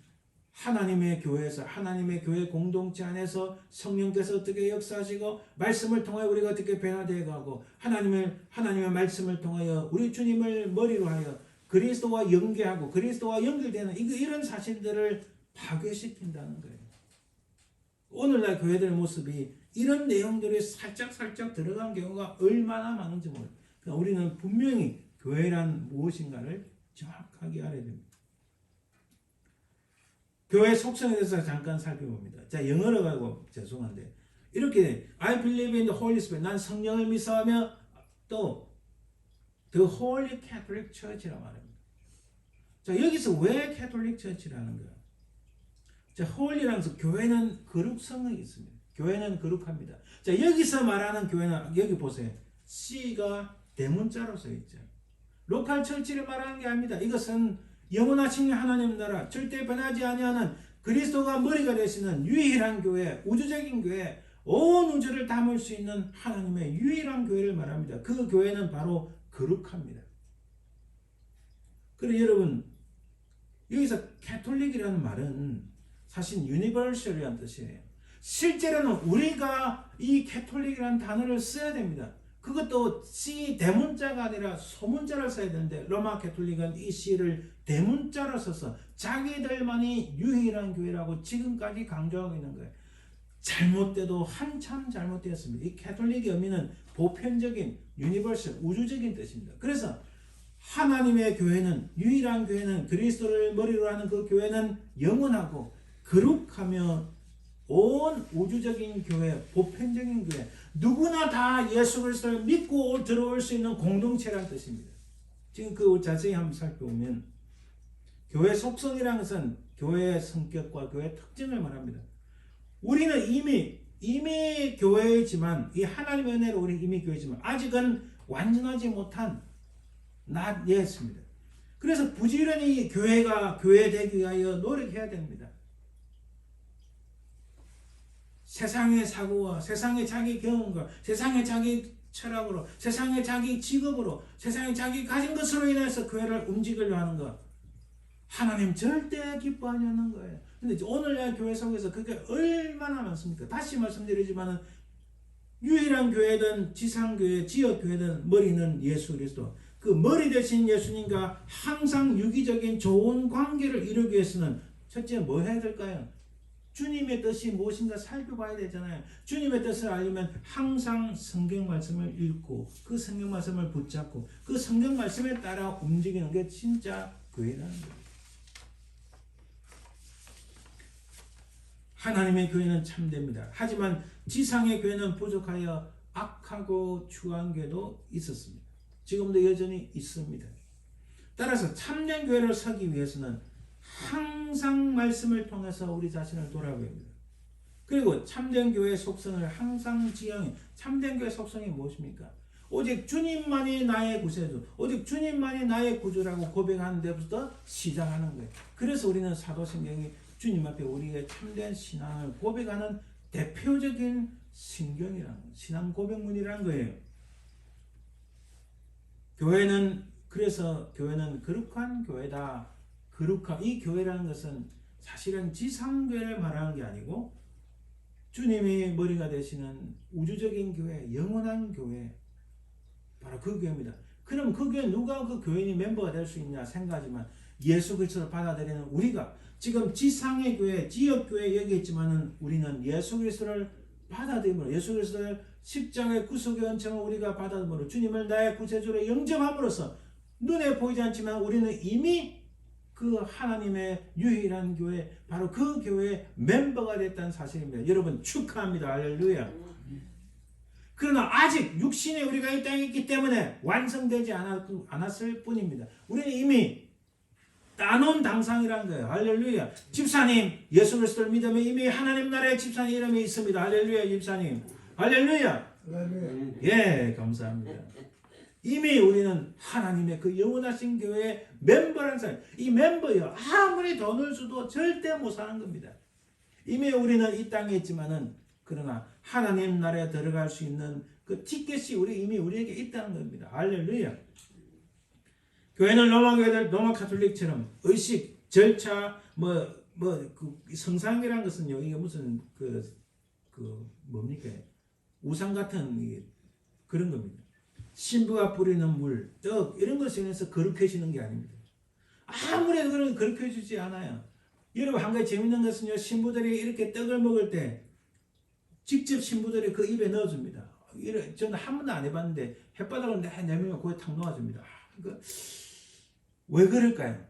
하나님의 교회에서 하나님의 교회 공동체 안에서 성령께서 어떻게 역사하시고 말씀을 통하여 우리가 어떻게 변화되어 가고 하나님의 말씀을 통하여 우리 주님을 머리로 하여 그리스도와 연계하고 그리스도와 연결되는 이런 사실들을 파괴시킨다는 거예요. 오늘날 교회들의 모습이 이런 내용들이 살짝 들어간 경우가 얼마나 많은지 모르겠어요. 그러니까 우리는 분명히 교회란 무엇인가를 정확하게 알아야 됩니다. 교회 속성에 대해서 잠깐 살펴봅니다. 자, 영어로 가고 죄송한데 이렇게 I believe in the Holy Spirit, 난 성령을 믿사오며 또 The Holy Catholic Church라고 말합니다. 자, 여기서 왜 Catholic Church라는 거야? 자, Holy라는 것은 교회는 거룩성이 있습니다. 교회는 거룩합니다. 자, 여기서 말하는 교회는 여기 보세요. C가 대문자로 써 있죠. 로컬 철치를 말하는 게 아닙니다. 이것은 영원하신 하나님 나라, 절대 변하지 아니하는 그리스도가 머리가 되시는 유일한 교회, 우주적인 교회, 온 우주를 담을 수 있는 하나님의 유일한 교회를 말합니다. 그 교회는 바로 거룩합니다. 그리고 여러분, 여기서 캐톨릭이라는 말은 사실 유니버셜이라는 뜻이에요. 실제로는 우리가 이 캐톨릭이라는 단어를 써야 됩니다. 그것도 C 대문자가 아니라 소문자를 써야 되는데 로마 캐톨릭은 이 C를 대문자로 써서 자기들만이 유일한 교회라고 지금까지 강조하고 있는 거예요. 잘못돼도 한참 잘못되었습니다. 이 캐톨릭의 의미는 보편적인 유니버설 우주적인 뜻입니다. 그래서 하나님의 교회는 유일한 교회는 그리스도를 머리로 하는 그 교회는 영원하고 거룩하며 온 우주적인 교회, 보편적인 교회, 누구나 다 예수 그리스도를 믿고 들어올 수 있는 공동체라는 뜻입니다. 지금 그 자세히 한번 살펴보면 교회 속성이라는 것은 교회의 성격과 교회의 특징을 말합니다. 우리는 이미 교회이지만 이 하나님의 은혜로 우리 이미 교회지만 아직은 완전하지 못한 예입니다. 그래서 부지런히 교회가 교회되기 위하여 노력해야 됩니다. 세상의 사고와 세상의 자기 경험과 세상의 자기 철학으로 세상의 자기 직업으로 세상의 자기 가진 것으로 인해서 교회를 움직이려 하는 것 하나님 절대 기뻐하지 않는 거예요. 근데 오늘날 교회 속에서 그게 얼마나 많습니까? 다시 말씀드리지만 유일한 교회든 지상교회, 지역교회든 머리는 예수 그리스도. 그 머리 대신 예수님과 항상 유기적인 좋은 관계를 이루기 위해서는 첫째 뭐 해야 될까요? 주님의 뜻이 무엇인가 살펴봐야 되잖아요. 주님의 뜻을 알려면 항상 성경 말씀을 읽고 그 성경 말씀을 붙잡고 그 성경 말씀에 따라 움직이는 게 진짜 교회라는 거예요. 하나님의 교회는 참됩니다. 하지만 지상의 교회는 부족하여 악하고 추한 교회도 있었습니다. 지금도 여전히 있습니다. 따라서 참된 교회를 서기 위해서는 항상 말씀을 통해서 우리 자신을 돌아보야 합니다. 그리고 참된 교회의 속성을 항상 지향해. 참된 교회의 속성이 무엇입니까? 오직 주님만이 나의 구세주, 오직 주님만이 나의 구주라고 고백하는 데부터 시작하는 거예요. 그래서 우리는 사도신경이 주님 앞에 우리의 참된 신앙을 고백하는 대표적인 신경이라는 신앙 고백문이라는 거예요. 그래서 교회는 거룩한 교회다. 이 교회라는 것은 사실은 지상교회를 말하는 게 아니고 주님이 머리가 되시는 우주적인 교회, 영원한 교회, 바로 그 교회입니다. 그럼 그 교회 누가 그 교인이 멤버가 될 수 있냐 생각하지만 예수 그리스도를 받아들이는 우리가 지금 지상의 교회, 지역교회 얘기했지만은 우리는 예수 그리스도를 받아들임으로 예수 그리스도의 십자가의 구속의 은총을 우리가 받아들임으로 주님을 나의 구세주로 영접함으로써 눈에 보이지 않지만 우리는 이미 그 하나님의 유일한 교회, 바로 그 교회의 멤버가 됐다는 사실입니다. 여러분 축하합니다. 할렐루야. 그러나 아직 육신에 우리가 이 땅에 있기 때문에 완성되지 않았을 뿐입니다. 우리는 이미 따놓은 당상이라는 거예요. 할렐루야. 집사님, 예수 그리스도를 믿으면 이미 하나님 나라의 집사님 이름이 있습니다. 할렐루야, 집사님. 할렐루야. 예, 감사합니다. 이미 우리는 하나님의 그 영원하신 교회의 멤버라는 사람, 이 멤버요. 아무리 돈을 줘도 절대 못 사는 겁니다. 이미 우리는 이 땅에 있지만은 그러나 하나님 나라에 들어갈 수 있는 그 티켓이 이미 우리에게 있다는 겁니다. 할렐루야. 교회는 로마 가톨릭처럼 의식, 절차, 그 성상이라는 것은요, 이게 무슨 뭡니까? 우상 같은 그런 겁니다. 신부가 뿌리는 물, 떡 이런 것에 인해서 거룩해지는 게 아닙니다. 아무리 그런 거룩해지지 않아요. 여러분 한 가지 재밌는 것은요, 신부들이 이렇게 떡을 먹을 때 직접 신부들이 그 입에 넣어줍니다. 저는 한 번도 안 해봤는데 햇바닥을 내밀면 거기 탁 놓아줍니다. 왜 그럴까요?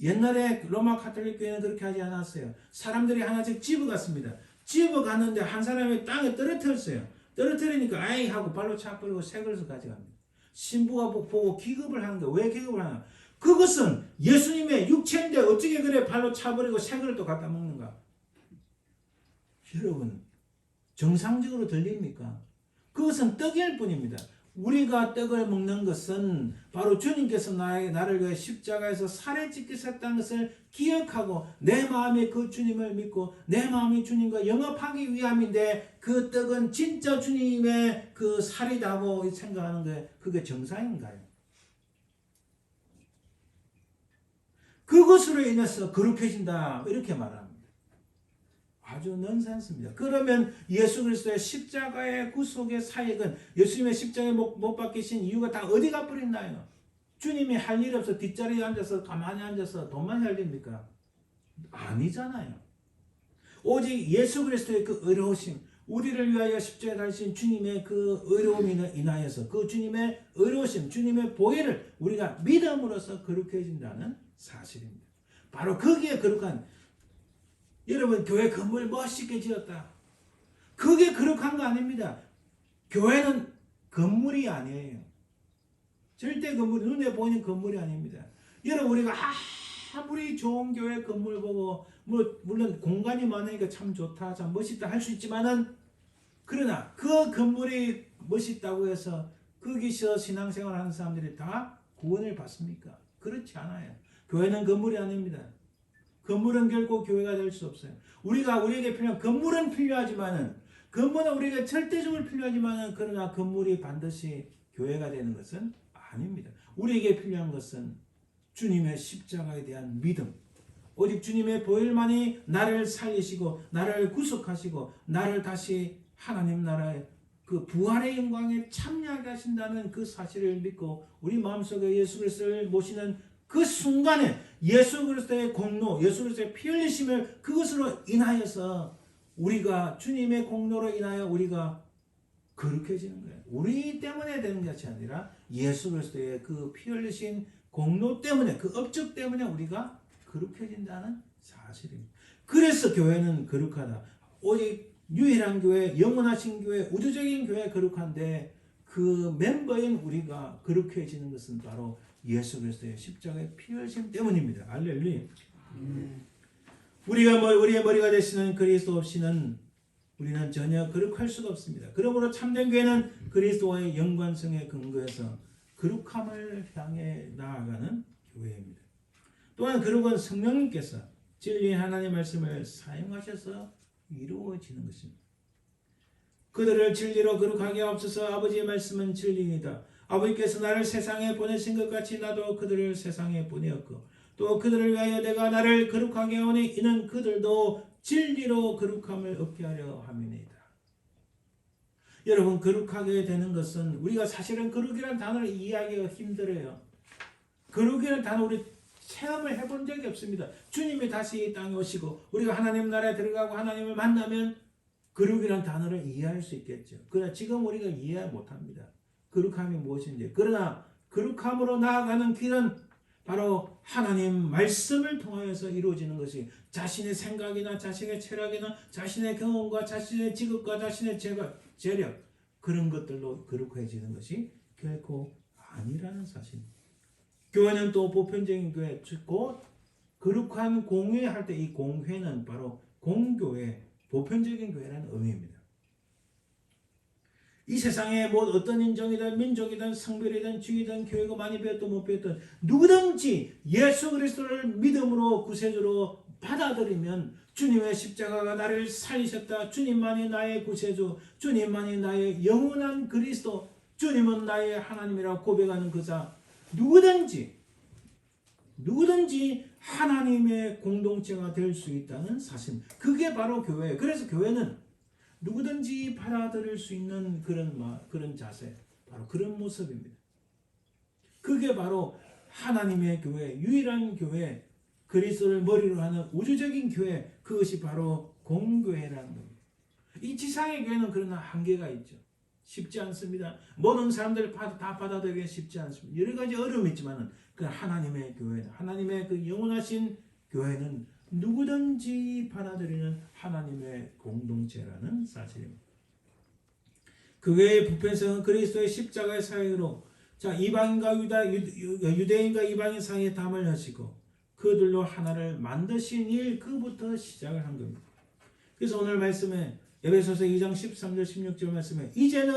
옛날에 로마 카톨릭 교회는 그렇게 하지 않았어요. 사람들이 하나씩 집어갔습니다. 집어갔는데 한 사람이 땅에 떨어뜨렸어요. 떨어뜨리니까 아이 하고 발로 차버리고 새 그릇을 가져갑니다. 신부가 보고 기겁을 하는 거예요. 왜 기겁을 하나? 그것은 예수님의 육체인데 어떻게 그래 발로 차버리고 새 그릇도 갖다 먹는가? 여러분, 정상적으로 들립니까? 그것은 떡일 뿐입니다. 우리가 떡을 먹는 것은 바로 주님께서 나를 위해 십자가에서 살에 찢기셨다는 것을 기억하고 내 마음에 그 주님을 믿고 내 마음이 주님과 영업하기 위함인데 그 떡은 진짜 주님의 그 살이라고 생각하는 게 그게 정상인가요? 그것으로 인해서 거룩해진다 이렇게 말합니다. 아주 넌센스입니다. 그러면 예수 그리스도의 십자가의 구속의 사역은 예수님의 십자가에 못 박히신 이유가 다 어디 가버렸나요? 주님이 할 일 없어 뒷자리에 앉아서 가만히 앉아서 돈만 살립니까? 아니잖아요. 오직 예수 그리스도의 그 의로우심, 우리를 위하여 십자가에 달리신 주님의 그 의로움에 인하여서 그 주님의 의로우심, 주님의 보혜를 우리가 믿음으로써 거룩해진다는 사실입니다. 바로 거기에 거룩한 여러분 교회 건물 멋있게 지었다. 그게 거룩한 거 아닙니다. 교회는 건물이 아니에요. 절대 건물이 눈에 보이는 건물이 아닙니다. 여러분 우리가 아무리 좋은 교회 건물 보고 물론 공간이 많으니까 참 좋다 참 멋있다 할 수 있지만은 그러나 그 건물이 멋있다고 해서 거기서 신앙생활하는 사람들이 다 구원을 받습니까? 그렇지 않아요. 교회는 건물이 아닙니다. 건물은 결코 교회가 될 수 없어요. 우리에게 필요한 건물은 필요하지만은 건물은 우리에게 절대적으로 필요하지만은 그러나 건물이 반드시 교회가 되는 것은 아닙니다. 우리에게 필요한 것은 주님의 십자가에 대한 믿음. 오직 주님의 보혈만이 나를 살리시고 나를 구속하시고 나를 다시 하나님 나라의 그 부활의 영광에 참여하게 하신다는 그 사실을 믿고 우리 마음속에 예수 그리스도를 모시는 그 순간에 예수 그리스도의 공로, 예수 그리스도의 피 흘리심을 그것으로 인하여서 우리가 주님의 공로로 인하여 우리가 거룩해지는 거예요. 우리 때문에 되는 것이 아니라 예수 그리스도의 그 피 흘리신 공로 때문에 그 업적 때문에 우리가 거룩해진다는 사실입니다. 그래서 교회는 거룩하다. 오직 유일한 교회, 영원하신 교회, 우주적인 교회 거룩한데 그 멤버인 우리가 거룩해지는 것은 바로 예수 그리스도의 십자가의 피 흘리심 때문입니다. 할렐루야. 우리의 머리가 되시는 그리스도 없이는 우리는 전혀 거룩할 수가 없습니다. 그러므로 참된 교회는 그리스도와의 연관성에 근거해서 거룩함을 향해 나아가는 교회입니다. 또한 거룩은 성령님께서 진리의 하나님의 말씀을 사용하셔서 이루어지는 것입니다. 그들을 진리로 거룩하게 하옵소서. 아버지의 말씀은 진리이다. 아버지께서 나를 세상에 보내신 것 같이 나도 그들을 세상에 보내었고 또 그들을 위하여 내가 나를 거룩하게 하오니 이는 그들도 진리로 거룩함을 얻게 하려 함이니이다. 여러분 거룩하게 되는 것은 우리가 사실은 거룩이라는 단어를 이해하기가 힘들어요. 거룩이라는 단어 우리 체험을 해본 적이 없습니다. 주님이 다시 이 땅에 오시고 우리가 하나님 나라에 들어가고 하나님을 만나면 거룩이라는 단어를 이해할 수 있겠죠. 그러나 지금 우리가 이해 못합니다. 거룩함이 무엇인지. 그러나 거룩함으로 나아가는 길은 바로 하나님 말씀을 통하여서 이루어지는 것이 자신의 생각이나 자신의 철학이나 자신의 경험과 자신의 직업과 자신의 재력 그런 것들로 거룩해지는 것이 결코 아니라는 사실입니다. 교회는 또 보편적인 교회, 곧 거룩한 공회할 때 이 공회는 바로 공교회, 보편적인 교회라는 의미입니다. 이 세상에 뭐 어떤 인종이든 민족이든 성별이든 주의든 교회가 많이 배웠든 못 배웠든 누구든지 예수 그리스도를 믿음으로 구세주로 받아들이면 주님의 십자가가 나를 살리셨다. 주님만이 나의 구세주, 주님만이 나의 영원한 그리스도, 주님은 나의 하나님이라고 고백하는 그자 누구든지 하나님의 공동체가 될 수 있다는 사실. 그게 바로 교회예요. 그래서 교회는 누구든지 받아들일 수 있는 그런 자세, 바로 그런 모습입니다. 그게 바로 하나님의 교회, 유일한 교회, 그리스도를 머리로 하는 우주적인 교회, 그것이 바로 공교회라는 겁니다. 이 지상의 교회는 그러나 한계가 있죠. 쉽지 않습니다. 모든 사람들 다 받아들이기 쉽지 않습니다. 여러 가지 어려움이 있지만 그 하나님의 교회는, 하나님의 그 영원하신 교회는 누구든지 받아들이는 하나님의 공동체라는 사실입니다. 그 외의 보편성은 그리스도의 십자가의 사역으로 이방인과 유대인과 이방인 사이에 담을 하시고 그들로 하나를 만드신 일, 그부터 시작을 한 겁니다. 그래서 오늘 말씀에 에베소서 2장 13절 16절 말씀에 이제는,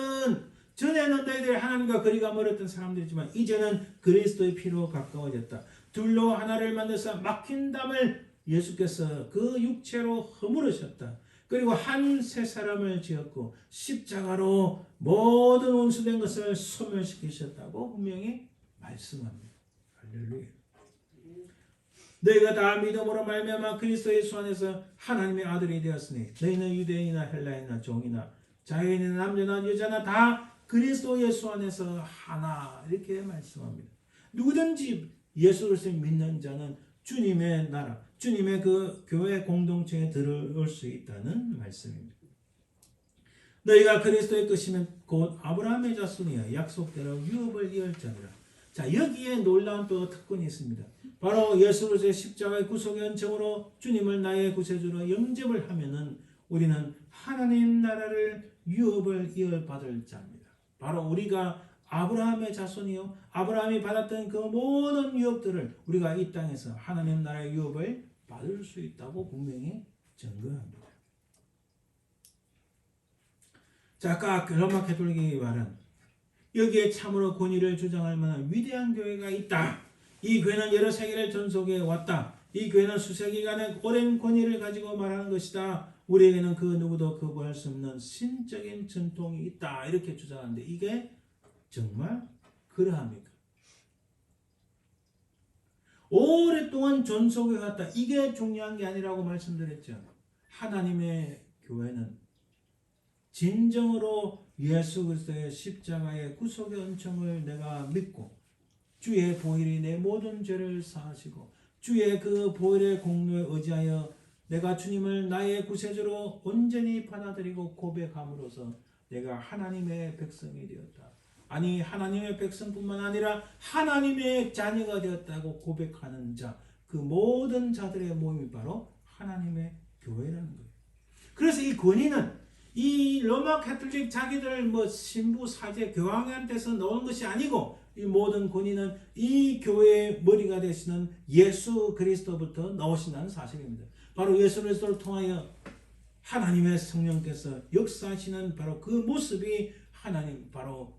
전에는 너희들이 하나님과 거리가 멀었던 사람들이지만 이제는 그리스도의 피로 가까워졌다. 둘로 하나를 만들어서 막힌 담을 예수께서 그 육체로 허물으셨다. 그리고 한 새 사람을 지었고 십자가로 모든 원수된 것을 소멸시키셨다고 분명히 말씀합니다. 할렐루야. 너희가 다 믿음으로 말미암아 그리스도 예수 안에서 하나님의 아들이 되었으니 너희는 유대인이나 헬라인이나 종이나 자유인이나 남자나 여자나 다 그리스도 예수 안에서 하나, 이렇게 말씀합니다. 누구든지 예수 그리스도를 믿는 자는 주님의 나라, 주님의 그 교회 공동체에 들어올 수 있다는 말씀입니다. 너희가 그리스도의 것이면 곧 아브라함의 자손이여 약속대로 유업을 이을 자니라. 여기에 놀라운 또 특권이 있습니다. 바로 예수 그리스도의 십자가의 구속의恩청으로 주님을 나의 구세주로 영접을 하면은 우리는 하나님 나라를 유업을 이어받을 자입니다. 바로 우리가 아브라함의 자손이요, 아브라함이 받았던 그 모든 유업들을 우리가 이 땅에서 하나님 나라의 유업을 받을 수 있다고 분명히 증거합니다. 아까 로마 가톨릭이 말한 여기에 참으로 권위를 주장할 만한 위대한 교회가 있다. 이 교회는 여러 세계를 전속해 왔다. 이 교회는 수세기간의 오랜 권위를 가지고 말하는 것이다. 우리에게는 그 누구도 거부할 수 없는 신적인 전통이 있다. 이렇게 주장하는데 이게 정말 그러합니까? 오랫동안 전속해 왔다. 이게 중요한 게 아니라고 말씀드렸죠. 하나님의 교회는 진정으로 예수 그리스도의 십자가의 구속의恩청을 내가 믿고 주의 보혈이 내 모든 죄를 사하시고 주의 그 보혈의 공로에 의지하여 내가 주님을 나의 구세주로 온전히 받아들이고 고백함으로써 내가 하나님의 백성이 되었다. 아니 하나님의 백성뿐만 아니라 하나님의 자녀가 되었다고 고백하는 자, 그 모든 자들의 모임이 바로 하나님의 교회라는 거예요. 그래서 이 권위는 이 로마 가톨릭 자기들 신부 사제 교황한테서 나온 것이 아니고 이 모든 권위는 이 교회의 머리가 되시는 예수 그리스도부터 나오신다는 사실입니다. 바로 예수 그리스도를 통하여 하나님의 성령께서 역사하시는 바로 그 모습이 하나님 바로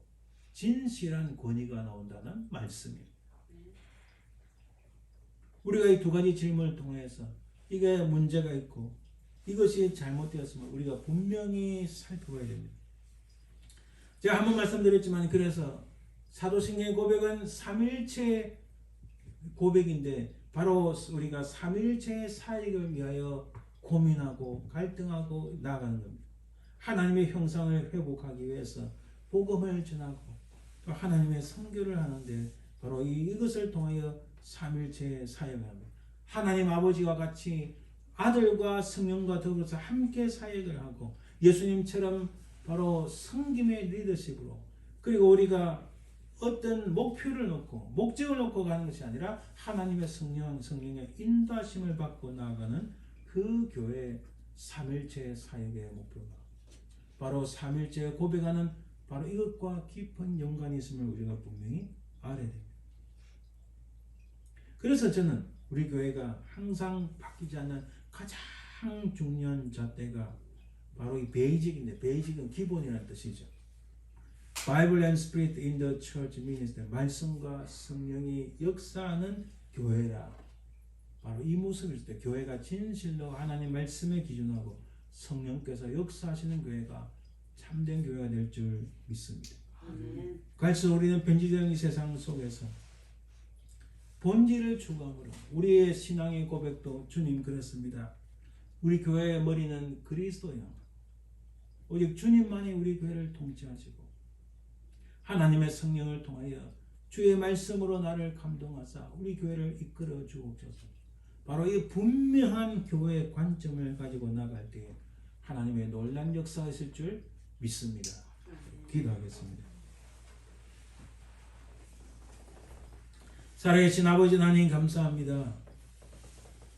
진실한 권위가 나온다는 말씀입니다. 우리가 이 두 가지 질문을 통해서 이게 문제가 있고 이것이 잘못되었으면 우리가 분명히 살펴봐야 됩니다. 제가 한번 말씀드렸지만 그래서 사도신경의 고백은 삼일체 고백인데 바로 우리가 삼일체의 사역을 위하여 고민하고 갈등하고 나아가는 겁니다. 하나님의 형상을 회복하기 위해서 복음을 전하고 또 하나님의 선교를 하는데 바로 이것을 통하여 삼일체의 사역을 합니다. 하나님 아버지와 같이 아들과 성령과 더불어서 함께 사역을 하고 예수님처럼 바로 섬김의 리더십으로 그리고 우리가 어떤 목표를 놓고 목적을 놓고 가는 것이 아니라 하나님의 성령의 인도하심을 받고 나아가는 그 교회 삼일체 사역의 목표가 바로 삼일체에 고백하는 바로 이것과 깊은 연관이 있음을 우리가 분명히 알아야 됩니다. 그래서 저는 우리 교회가 항상 바뀌지 않는 가장 중요한 잣대가 바로 이 베이직인데 베이직은 기본이라는 뜻이죠. Bible and Spirit in the Church Ministry, 말씀과 성령이 역사하는 교회라. 바로 이 모습일 때 교회가 진실로 하나님 말씀에 기준하고 성령께서 역사하시는 교회가 참된 교회가 될 줄 믿습니다. 그래서 우리는 변질되는 이 세상 속에서 본질을 추구함으로 우리의 신앙의 고백도 주님 그렇습니다. 우리 교회의 머리는 그리스도요. 오직 주님만이 우리 교회를 통치하시고 하나님의 성령을 통하여 주의 말씀으로 나를 감동하사 우리 교회를 이끌어 주옵소서. 바로 이 분명한 교회의 관점을 가지고 나갈 때에 하나님의 놀라운 역사가 있을 줄 믿습니다. 기도하겠습니다. 살아계신 아버지 하나님 감사합니다.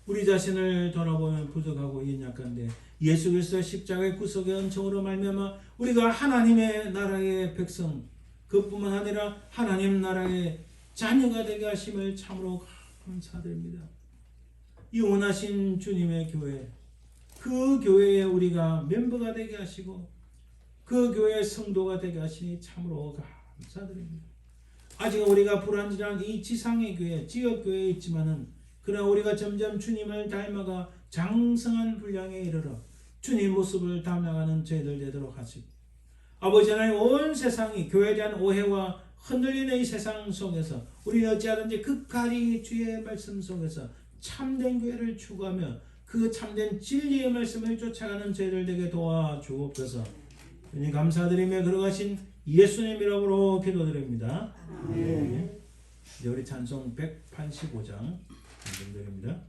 우리 자신을 돌아보면 부족하고 연약한데 예수 그리스도의 십자가의 구속의 은총으로 말미암아 우리가 하나님의 나라의 백성, 그뿐만 아니라 하나님 나라의 자녀가 되게 하심을 참으로 감사드립니다. 영원하신 주님의 교회, 그 교회에 우리가 멤버가 되게 하시고 그 교회의 성도가 되게 하시니 참으로 감사드립니다. 아직 우리가 불완전한 이 지상의 교회, 지역교회에 있지만은 그러나 우리가 점점 주님을 닮아가 장성한 분량에 이르러 주님 모습을 닮아가는 저희들 되도록 하시고 아버지 하나님 온 세상이 교회에 대한 오해와 흔들리는 이 세상 속에서 우리는 어찌하든지 끝까지 주의 말씀 속에서 참된 교회를 추구하며 그 참된 진리의 말씀을 쫓아가는 저희들 되게 도와주옵소서. 주님 감사드리며 걸어가신 예수님 이름으로 기도드립니다. 네. 이제 우리 찬송 185장 드립니다.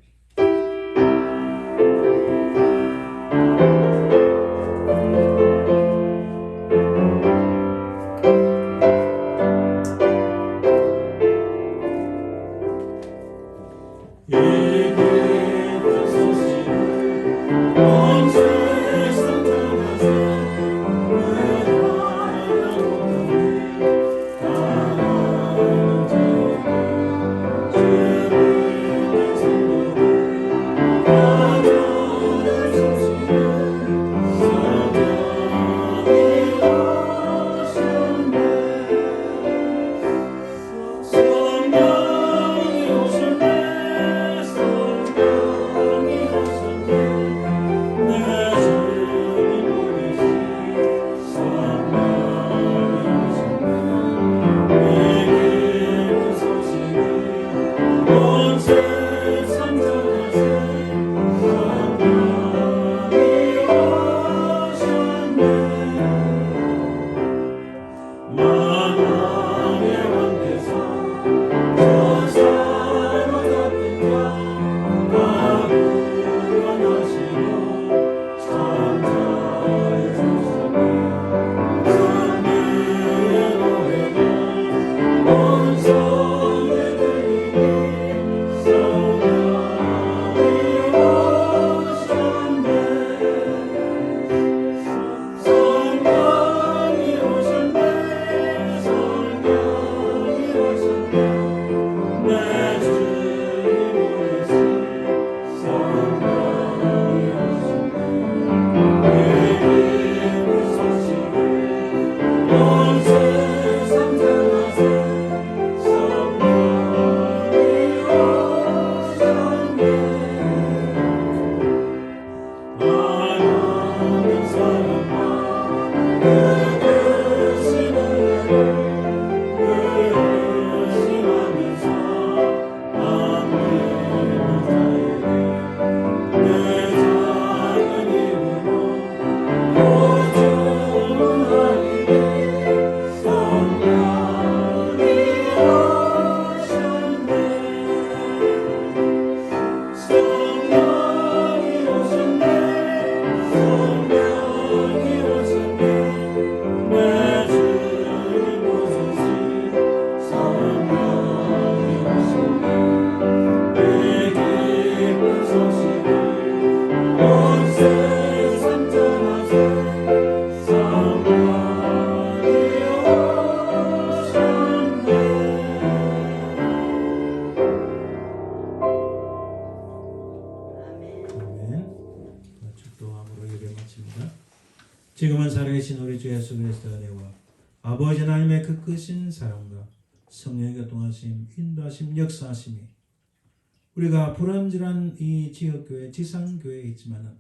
지금은 살아계신 우리 주 예수 그리스도의 은혜와 아버지 하나님의 그 크신 사랑과 성령의 교통하심, 인도하심, 역사하심이 우리가 불완전한 이 지역교회, 지상교회에 있지만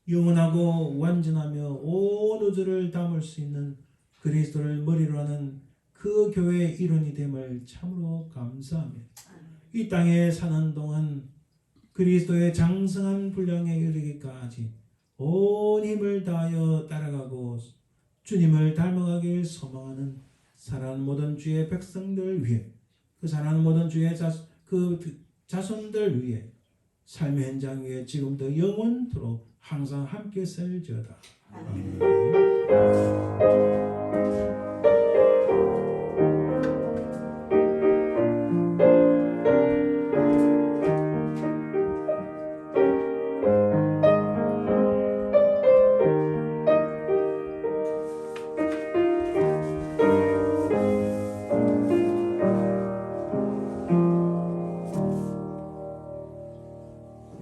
영원하고 완전하며 온 우주를 담을 수 있는 그리스도를 머리로 하는 그 교회의 일원이 됨을 참으로 감사하며 이 땅에 사는 동안 그리스도의 장성한 분량에 이르기까지 온 힘을 다하여 따라가고 주님을 닮아가길 소망하는 사랑하는 모든 주의 백성들 위해 그 사랑하는 모든 주의 자손들 위해 삶의 현장 위에 지금도 영원토록 항상 함께 살지어다. 아멘. 아멘.